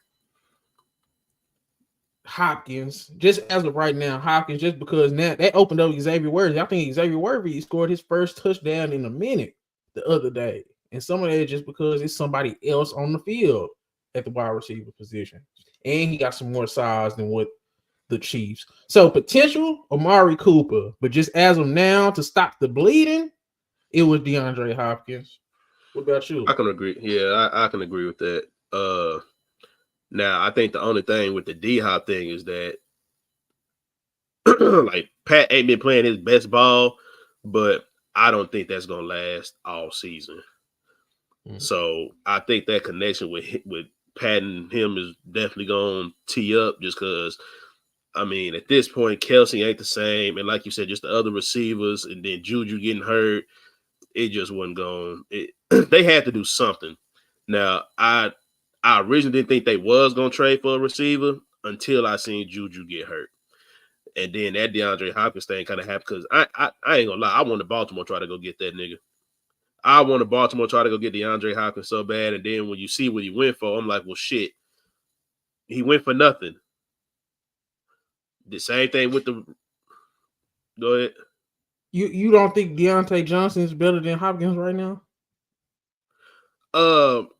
Hopkins, just as of right now, Hopkins, just because now that opened up Xavier Worthy. I think Xavier Worthy scored his first touchdown in a minute the other day. And some of that just because it's somebody else on the field at the wide receiver position. And he got some more size than what the Chiefs. So potential Amari Cooper, but just as of now, to stop the bleeding, it was DeAndre Hopkins. What about you? I can agree. Yeah, I can agree with that. Now I think the only thing with the D Hop thing is that like Pat ain't been playing his best ball, but I don't think that's gonna last all season. So I think that connection with Pat and him is definitely gonna tee up just because I mean at this point Kelsey ain't the same, and like you said, just the other receivers, and then Juju getting hurt, it just wasn't going. They had to do something. Now I originally didn't think they was gonna trade for a receiver until I seen Juju get hurt. And then that DeAndre Hopkins thing kind of happened because I ain't gonna lie, I wanted Baltimore try to go get that nigga. I wanted Baltimore try to go get DeAndre Hopkins so bad, and then when you see what he went for, I'm like, well, shit, he went for nothing. The same thing with the. Go ahead. You don't think Deontay Johnson is better than Hopkins right now?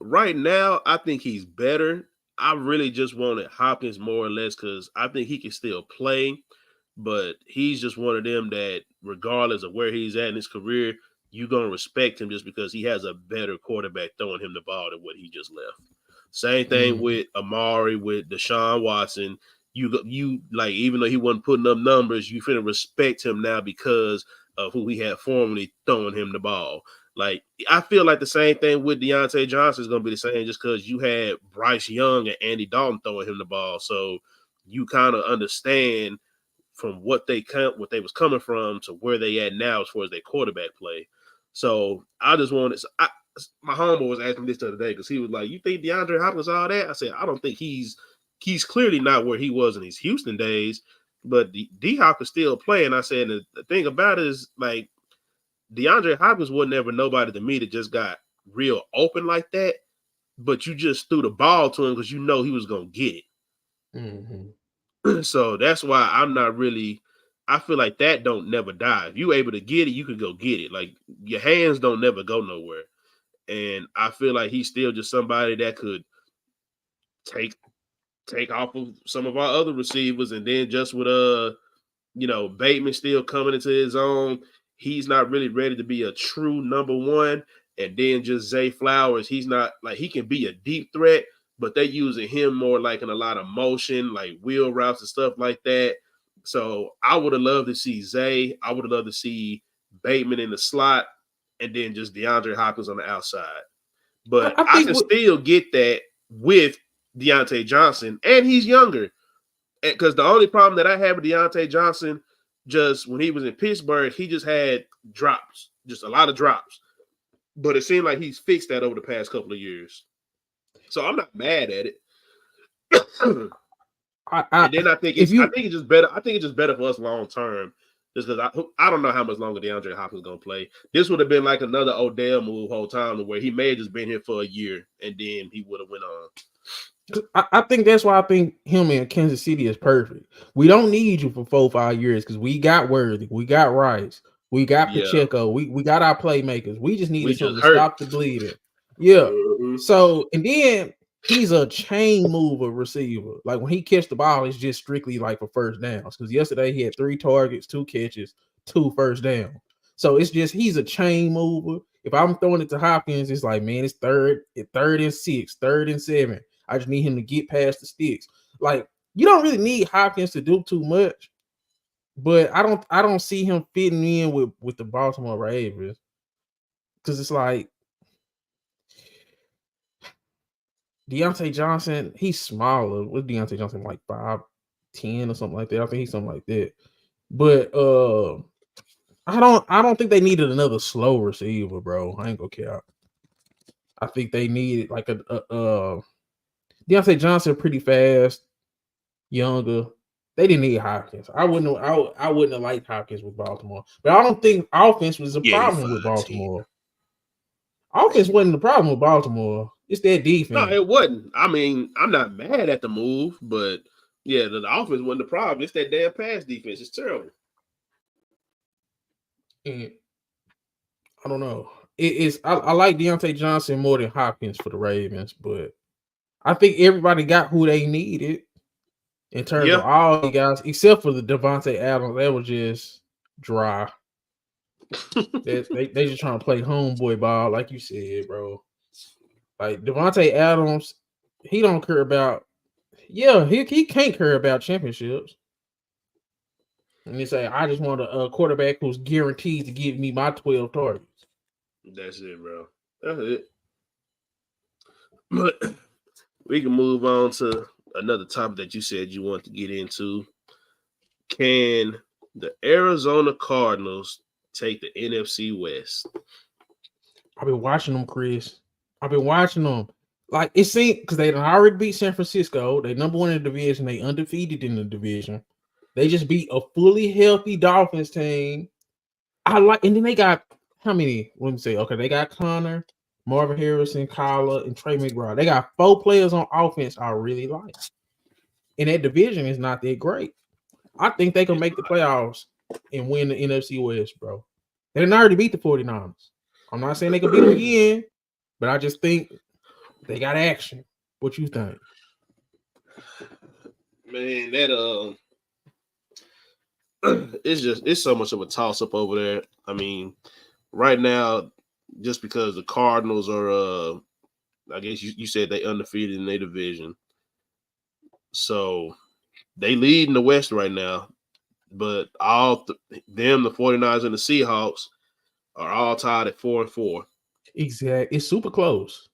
Right now, I think he's better. I really just wanted Hopkins more or less because I think he can still play, but he's just one of them that, regardless of where he's at in his career, you're gonna respect him just because he has a better quarterback throwing him the ball than what he just left. Same thing with Amari, with Deshaun Watson. You like, even though he wasn't putting up numbers, you finna respect him now because of who he had formerly throwing him the ball. Like, I feel like the same thing with Deontay Johnson is going to be the same just because you had Bryce Young and Andy Dalton throwing him the ball. So you kind of understand from what they was coming from to where they at now as far as their quarterback play. So I just wanted my homeboy was asking me this the other day because he was like, "You think DeAndre Hopkins all that?" I said, "I don't think he's clearly not where he was in his Houston days, but D Hop is still playing." I said, the thing about it is like DeAndre Hopkins wasn't ever nobody to me that just got real open like that, but you just threw the ball to him because you know he was gonna get it. Mm-hmm. So that's why I'm not really. I feel like that don't never die. If you able to get it, you can go get it. Like, your hands don't never go nowhere. And I feel like he's still just somebody that could take off of some of our other receivers, and then just with Bateman still coming into his own, he's not really ready to be a true number one. And then just Zay Flowers, he's not like, he can be a deep threat, but they're using him more like in a lot of motion, like wheel routes and stuff like that. So I would have loved to see Zay. I would have loved to see Bateman in the slot, and then just DeAndre Hopkins on the outside. But I I think can still get that with Deontay Johnson, and he's younger. Because the only problem that I had with Deontay Johnson, just when he was in Pittsburgh, he just had drops, just a lot of drops. But it seemed like he's fixed that over the past couple of years. So I'm not mad at it. And then I think it's just better. I think it's just better for us long term, just because I don't know how much longer DeAndre Hopkins is gonna play. This would have been like another Odell move whole time, where he may have just been here for a year and then he would have went on. I think that's why I think him in Kansas City is perfect. We don't need you for 4-5 years because we got Worthy, we got Rice, we got Pacheco, we got our playmakers. We just needed something to stop the bleeding. Yeah. Mm-hmm. So, and then he's a chain mover receiver. Like when he catch the ball, it's just strictly like for first downs. Because yesterday he had 3 targets, 2 catches, 2 first down. So it's just he's a chain mover. If I'm throwing it to Hopkins, it's like, man, it's third and 6, 3rd and 7. I just need him to get past the sticks. Like, you don't really need Hopkins to do too much, but I don't see him fitting in with the Baltimore Ravens. Because it's like Deontay Johnson, he's smaller. What's Deontay Johnson, like 5'10" or something like that? I think he's something like that. But I don't think they needed another slow receiver, bro. I ain't gonna care. I think they needed like a Deontay Johnson pretty fast, younger. They didn't need Hopkins. I wouldn't have liked Hopkins with Baltimore. But I don't think offense was a Yeah, he problem with 5'10". Baltimore. Offense wasn't the problem with Baltimore. It's their No, defense. it wasn't. I mean, I'm not mad at the move, but yeah, the offense wasn't the problem. It's that damn pass defense. It's terrible. And I don't know. I like Deontay Johnson more than Hopkins for the Ravens, but I think everybody got who they needed in terms of Yeah. all the guys, except for the Devontae Adams. That was just dry. they just trying to play homeboy ball, like you said, bro. Like Devontae Adams, he don't care about. Yeah, he can't care about championships. And they say, I just want a quarterback who's guaranteed to give me my 12 targets. That's it, bro. That's it. But we can move on to another topic that you said you want to get into. Can the Arizona Cardinals take the NFC West? I've been watching them, Chris. I've been watching them. Like it seemed because they done already beat San Francisco. They number one in the division. They undefeated in the division. They just beat a fully healthy Dolphins team. And then they got how many? Let me say. Okay, they got Connor, Marvin Harrison, Kyler, and Trey McBride. They got 4 players on offense I really like. And that division is not that great. I think they can make the playoffs and win the NFC West, bro. They didn't already beat the 49ers. I'm not saying they can beat them again, but I just think they got action. What you think? Man, that it's so much of a toss up over there. I mean, right now, just because the Cardinals are I guess you said they undefeated in their division. So they lead in the West right now, but the 49ers and the Seahawks are all tied at 4-4. Exactly. It's super close.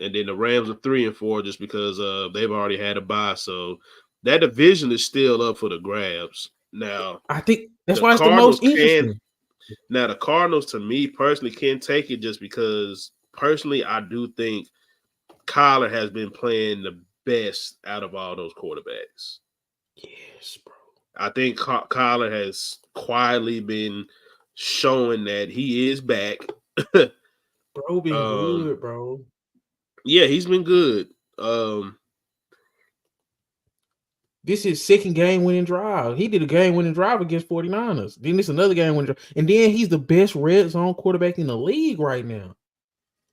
And then the Rams are 3-4 just because they've already had a bye. So that division is still up for the grabs. Now, I think that's why it's the Cardinals most interesting. Now, the Cardinals, to me personally, can take it just because personally, I do think Kyler has been playing the best out of all those quarterbacks. Yes, bro. I think Kyler has quietly been showing that he is back. Bro, been good, bro. Yeah, he's been good. This is second game winning drive. He did a game winning drive against 49ers. Then this another game winning drive. And then he's the best red zone quarterback in the league right now.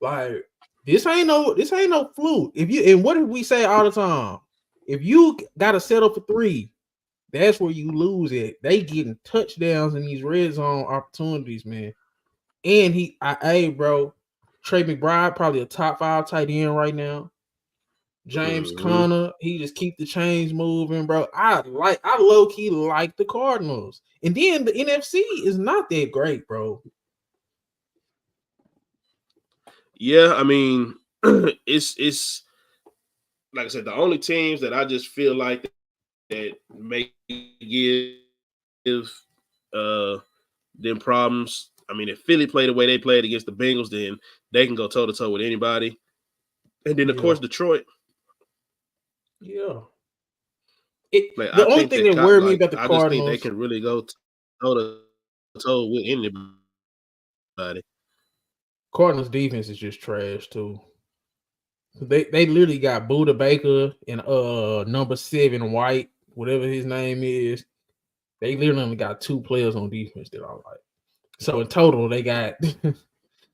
Like, this ain't no fluke. And what did we say all the time? If you gotta settle for 3, that's where you lose it. They getting touchdowns in these red zone opportunities, man. And bro, Trey McBride, probably a top 5 tight end right now. James Conner, he just keep the chains moving, bro. I low key like the Cardinals, and then the NFC is not that great, bro. Yeah, I mean, it's like I said, the only teams that I just feel like that may give them problems. I mean, if Philly play the way they played against the Bengals, then they can go toe to toe with anybody. And then of course Detroit. Yeah. The only thing that worried me about the Cardinals, I just think they can really go toe to toe with anybody. Cardinals defense is just trash too. They literally got Buda Baker and number 7 White, whatever his name is. They literally only got 2 players on defense that I like. So in total, they got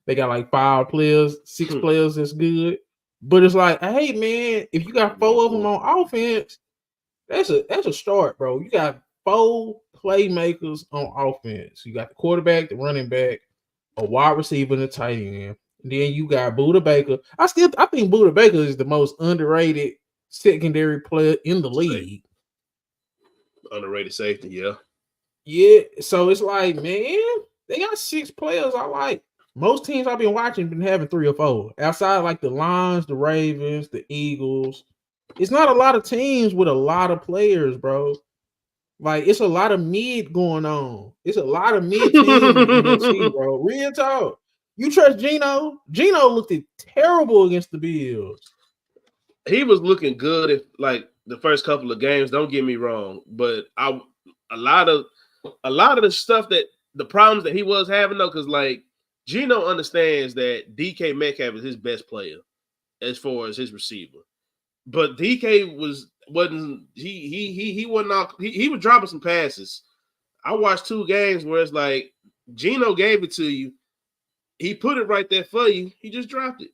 like 5 players, 6 players that's good. But it's like, hey man, if you got 4 of them on offense, that's a start, bro. You got 4 playmakers on offense. You got the quarterback, the running back, a wide receiver, and a tight end. And then you got Buda Baker. I think Buda Baker is the most underrated secondary player in the league. Underrated safety, yeah. Yeah. So it's like, man, they got 6 players I like. Most teams I've been watching been having 3 or 4. Outside like the Lions, the Ravens, the Eagles. It's not a lot of teams with a lot of players, bro. Like, it's a lot of mid going on. It's a lot of mid teams in the NFC, bro. Real talk. You trust Geno? Geno looked terrible against the Bills. He was looking good if like the first couple of games. Don't get me wrong, but a lot of the stuff that the problems that he was having though, because like Geno understands that DK Metcalf is his best player as far as his receiver, but DK wasn't he wasn't all, he was dropping some passes. I watched 2 games where it's like Geno gave it to you, he put it right there for you, he just dropped it.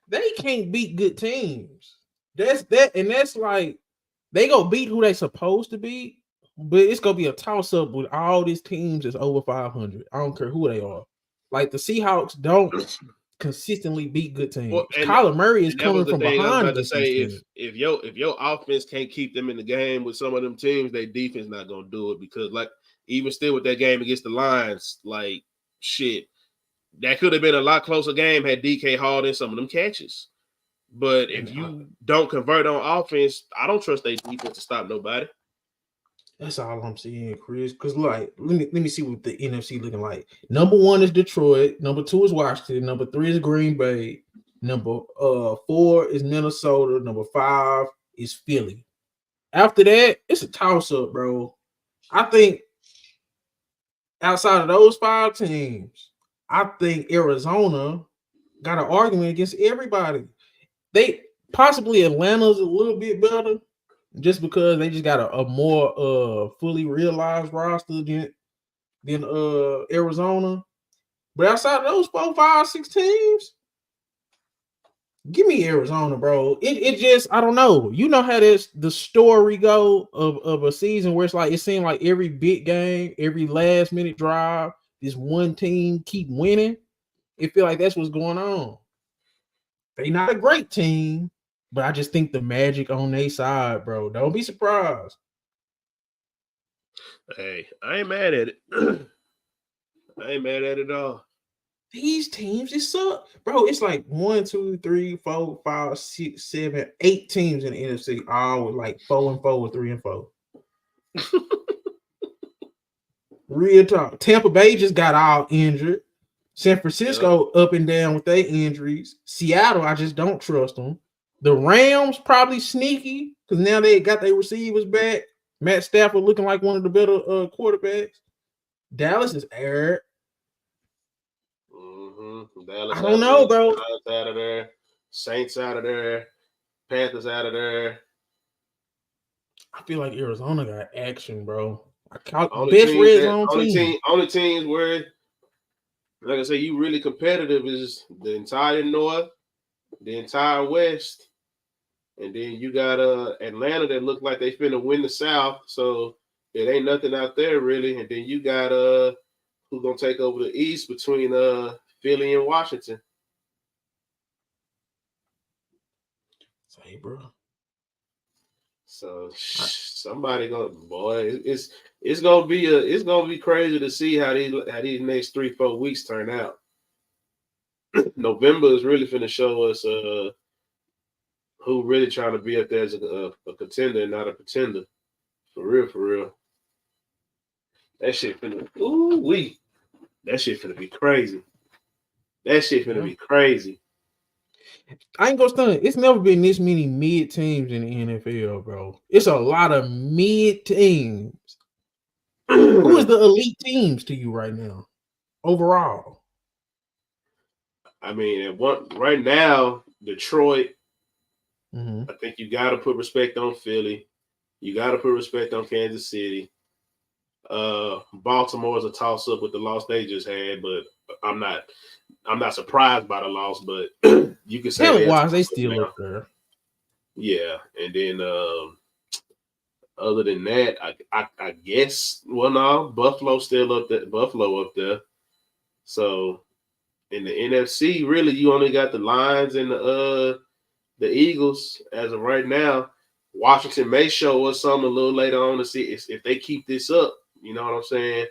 They can't beat good teams. That's like they go beat who they supposed to beat, but it's gonna be a toss up with all these teams that's over 500. I don't care who they are. Like the Seahawks don't consistently beat good teams. Well, Kyler Murray is and that was coming the from thing I was behind about to against say. these teams. If your offense can't keep them in the game with some of them teams, their defense not gonna do it because like even still with that game against the Lions, like shit, that could have been a lot closer game had DK hauled in some of them catches. But if you don't convert on offense, I don't trust their defense to stop nobody. That's all I'm seeing, Chris. Because like, let me see what the NFC looking like. Number 1 is Detroit. Number 2 is Washington. Number 3 is Green Bay. Number 4 is Minnesota. Number 5 is Philly. After that, it's a toss up, bro. I think outside of those 5 teams, I think Arizona got an argument against everybody. They possibly Atlanta's a little bit better just because they just got a more fully realized roster than Arizona. But outside of those 4, 5, 6 teams, give me Arizona, bro. It just I don't know. You know how the story go of a season where it's like it seemed like every big game, every last minute drive, this one team keep winning. It feel like that's what's going on. They not a great team, but I just think the magic on their side, bro. Don't be surprised. Hey, I ain't mad at it. I ain't mad at it at all. These teams, it suck, bro. It's like 1, 2, 3, 4, 5, 6, 7, 8 teams in the NFC, all with like 4-4 or 3-4. Real talk. Tampa Bay just got all injured. San Francisco up and down with their injuries. Seattle, I just don't trust them. The Rams probably sneaky because now they got their receivers back. Matt Stafford looking like one of the better quarterbacks. Dallas is aired. Dallas I don't know, bro. Giants out of there, Saints out of there, Panthers out of there. I feel like Arizona got action, bro. Only Best red teams zone team. only teams where, like I say, you really competitive is the entire North, the entire West, and then you got Atlanta that look like they finna win the South. So it ain't nothing out there really. And then you got who's gonna take over the East between Philly and Washington. Say, bro. So somebody it's gonna be crazy to see how these next 3-4 weeks turn out. November is really finna show us who really trying to be up there as a contender and not a pretender. For real. That shit finna that shit finna be crazy. Be crazy. I ain't gonna stunt. It's never been this many mid teams in the NFL, bro. It's a lot of mid teams. Who is the elite teams to you right now, overall? I mean, right now, Detroit. Mm-hmm. I think you got to put respect on Philly. You got to put respect on Kansas City. Baltimore is a toss up with the loss they just had, but I'm not surprised by the loss. But you can say talent-wise, they still up there. Yeah, and then other than that, I guess no, Buffalo's still up there. Buffalo up there. So in the NFC, really, you only got the Lions and the Eagles as of right now. Washington may show us something a little later on to see if they keep this up. You know what I'm saying?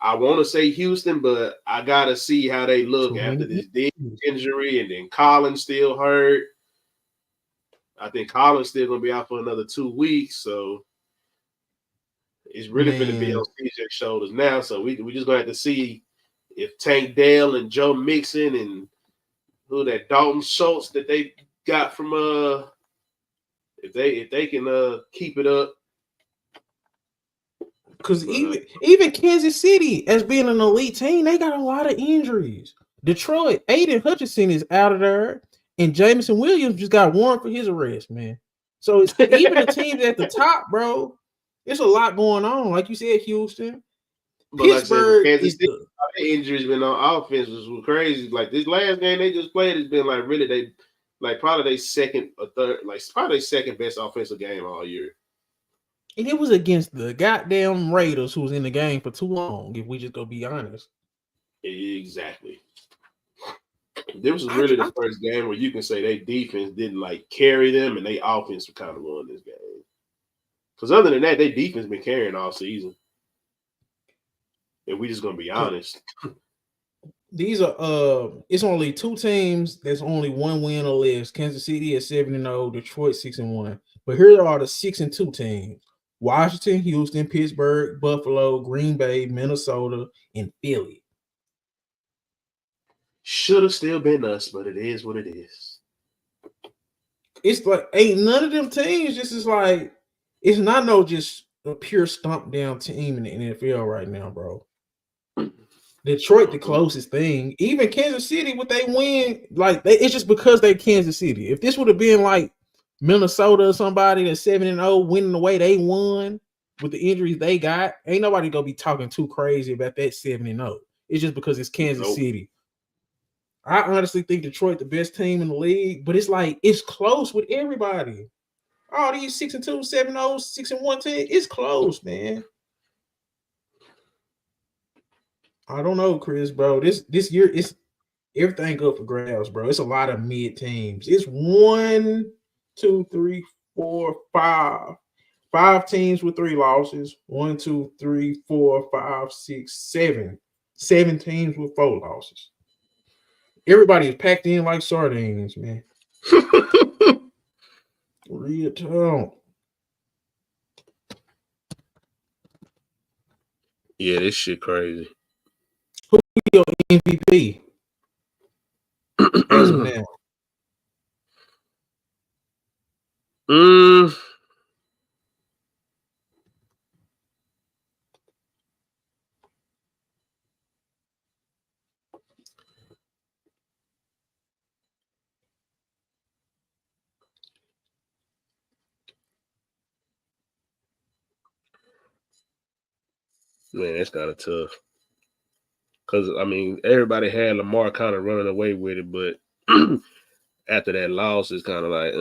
I want to say Houston, but I gotta see how they look after this big injury, and then Collins still hurt. I think Collins still gonna be out for another 2 weeks, so it's really going to be on CJ's shoulders now. So we just gonna have to see if Tank Dell and Joe Mixon and who that Dalton Schultz that they got from if they can keep it up. Because even Kansas City, as being an elite team, they got a lot of injuries. Detroit, Aiden Hutchinson is out of there, and Jameson Williams just got warrant for his arrest, man. So it's even the teams at the top, bro. There's a lot going on. Like you said, Houston. But Pittsburgh like I said, Kansas is City, the injuries been on offense was crazy. Like this last game they just played has been like really they like probably their second or third, like probably their second best offensive game all year. and it was against the goddamn Raiders, who was in the game for too long. If we just go be honest, Exactly. This was really the first game where you can say they defense didn't like carry them and they offense kind of won this game. Because other than that, they defense been carrying all season. If we just gonna be honest. these are it's only two teams that's only one win or less. Kansas City at 7-0, Detroit 6-1. But here are the 6-2 teams: Washington, Houston, Pittsburgh, Buffalo, Green Bay, Minnesota, and Philly. Should have still been us, but it is what it is. It's like ain't none of them teams just is like it's not no just a pure stomp down team in the NFL right now, bro. Detroit, the closest thing. Even Kansas City, what they win, like it's just because they Kansas City. If this would have been like Minnesota or somebody that's 7-0 winning the way they won with the injuries they got, ain't nobody gonna be talking too crazy about that 7-0. It's just because it's Kansas City. I honestly think Detroit the best team in the league, but it's like it's close with everybody. All these 6-2, 7-0, 6-1 teams, it's close, man. I don't know, Chris, bro. This year it's everything up for grabs, bro. It's a lot of mid teams. It's 1, 2, 3, 4, 5. 5 teams with 3 losses. 1, 2, 3, 4, 5, 6, 7. 7 teams with 4 losses. Everybody is packed in like sardines, man. Real talk. Yeah, this shit crazy. Who your MVP? As of now. Man, that's kind of tough. Because, I mean, everybody had Lamar kind of running away with it, but after that loss, it's kind of like,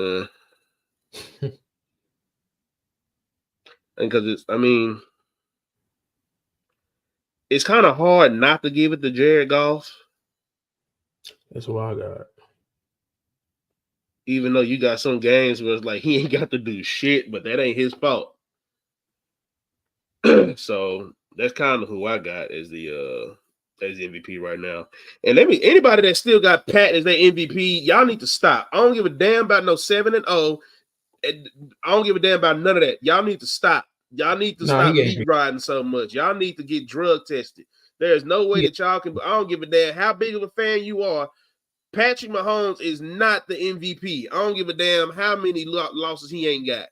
And because it's kind of hard not to give it to Jared Goff. That's what I got. Even though you got some games where it's like he ain't got to do shit, but that ain't his fault. So that's kind of who I got as the MVP right now. And anybody that still got Pat as their MVP, y'all need to stop. I don't give a damn about no 7-0. I don't give a damn about none of that. Y'all need to stop. Y'all need to stop meat riding so much. Y'all need to get drug tested. There's no way that y'all can. I don't give a damn how big of a fan you are. Patrick Mahomes is not the MVP. I don't give a damn how many losses he ain't got.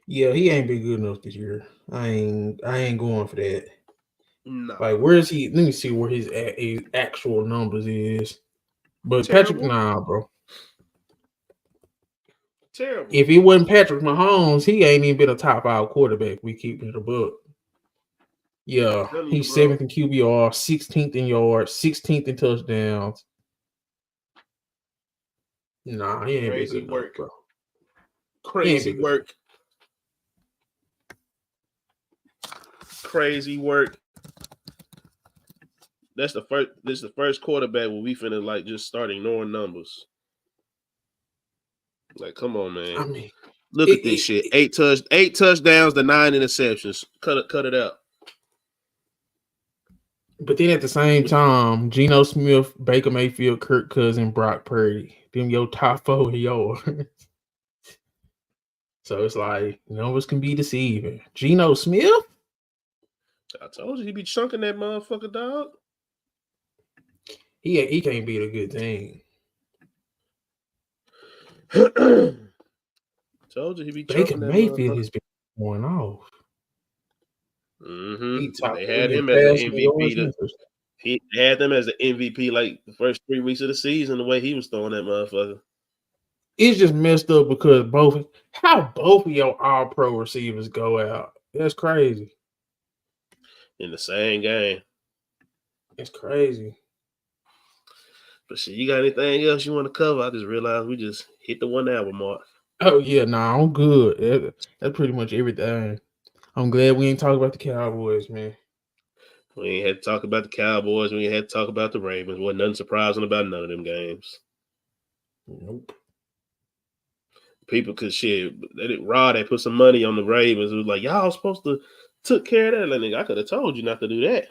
Yeah, he ain't been good enough this year. I ain't going for that. No. Like, where is he? Let me see where his actual numbers is. But Terrible. Patrick, nah, bro. Terrible. If it wasn't Patrick Mahomes, he ain't even been a top 5 quarterback. We keep it a book. Yeah, he's 7th in QBR, 16th in yards, 16th in touchdowns. Nah, he ain't crazy been good work, enough, bro. Crazy work. Crazy work. This is the first quarterback where we finna like just start ignoring numbers. Like, come on, man. I mean, look at this shit. 8 touchdowns to 9 interceptions. Cut it out. But then at the same time, Geno Smith, Baker Mayfield, Kirk Cousins, Brock Purdy, them your top 4 of yours. So it's like numbers can be deceiving. Geno Smith? I told you he be chunking that motherfucker, dog. He can't beat a good team. Told you he be Baker chunking that Mayfield motherfucker. has been going off. He top They 3 had in him as an passing yards. MVP. He had them as the MVP like the first 3 weeks of the season. The way he was throwing that motherfucker. It's just messed up because both of your all pro receivers go out. That's crazy. In the same game. It's crazy. But shit, you got anything else you want to cover? I just realized we just hit the 1 hour mark. Oh yeah, nah, I'm good. That's pretty much everything. I'm glad we ain't talking about the Cowboys, man. We ain't had to talk about the Cowboys. We ain't had to talk about the Ravens. Wasn't nothing surprising about none of them games. Nope. People could shit. They put some money on the Ravens. It was like, y'all supposed to took care of that. Like, nigga, I could have told you not to do that.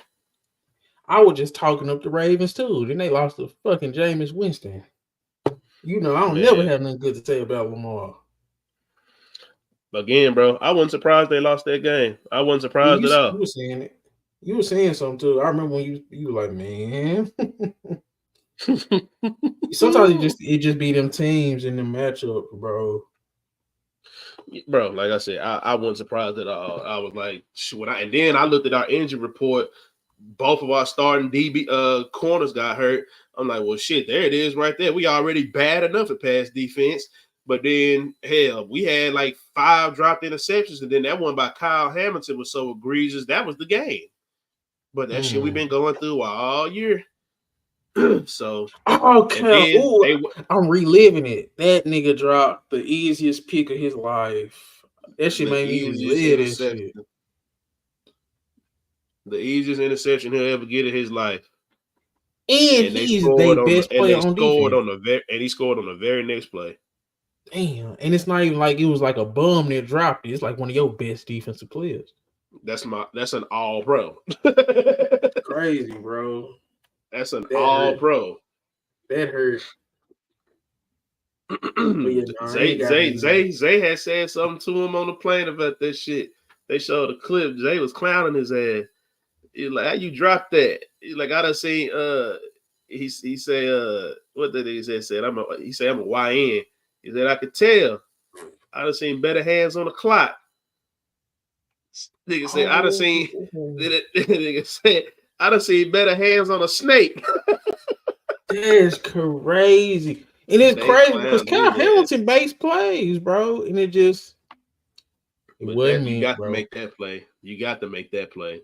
I was just talking up the Ravens too. Then they lost to fucking Jameis Winston. You know, I don't never have nothing good to say about Lamar. Again, bro, I wasn't surprised they lost that game. I wasn't surprised at all. You were saying it. You were saying something too. I remember when you were like, man. Sometimes it just be them teams in the matchup, bro. Bro, like I said, I wasn't surprised at all. I was like, and then I looked at our injury report. Both of our starting DB corners got hurt. I'm like, well, shit, there it is right there. We already bad enough at pass defense. But then, hell, we had like 5 dropped interceptions, and then that one by Kyle Hamilton was so egregious. That was the game. But that shit we've been going through all year. So, okay. I'm reliving it. That nigga dropped the easiest pick of his life. That shit made me relive that shit. The easiest interception he'll ever get in his life. And he's their best player on defense. And he scored on the very next play. Damn. And it's not even like it was like a bum that dropped it. It's like one of your best defensive players. That's an all pro. Crazy, bro. That's an all pro. That hurt. Zay had said something to him on the plane about that shit. They showed a clip. Zay was clowning his ass. He's like, how you drop that? He's like, I done seen he say what did he say? He said I'm a YN. He said I could tell. I done seen better hands on the clock. Nigga said I done seen nigga said I done seen better hands on a snake. That's crazy. And it's crazy because Kyle Hamilton base plays, bro. And it wasn't you got bro. to make that play. You got to make that play.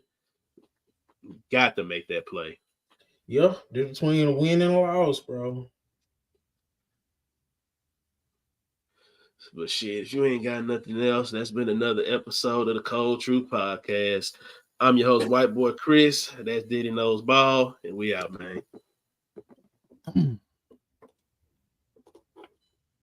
Got to make that play. Yeah, there's between a win and a loss, bro. But shit, if you ain't got nothing else, that's been another episode of the Cold Truth Podcast. I'm your host, White Boy Chris. That's Diddy Knows Ball, and we out, man.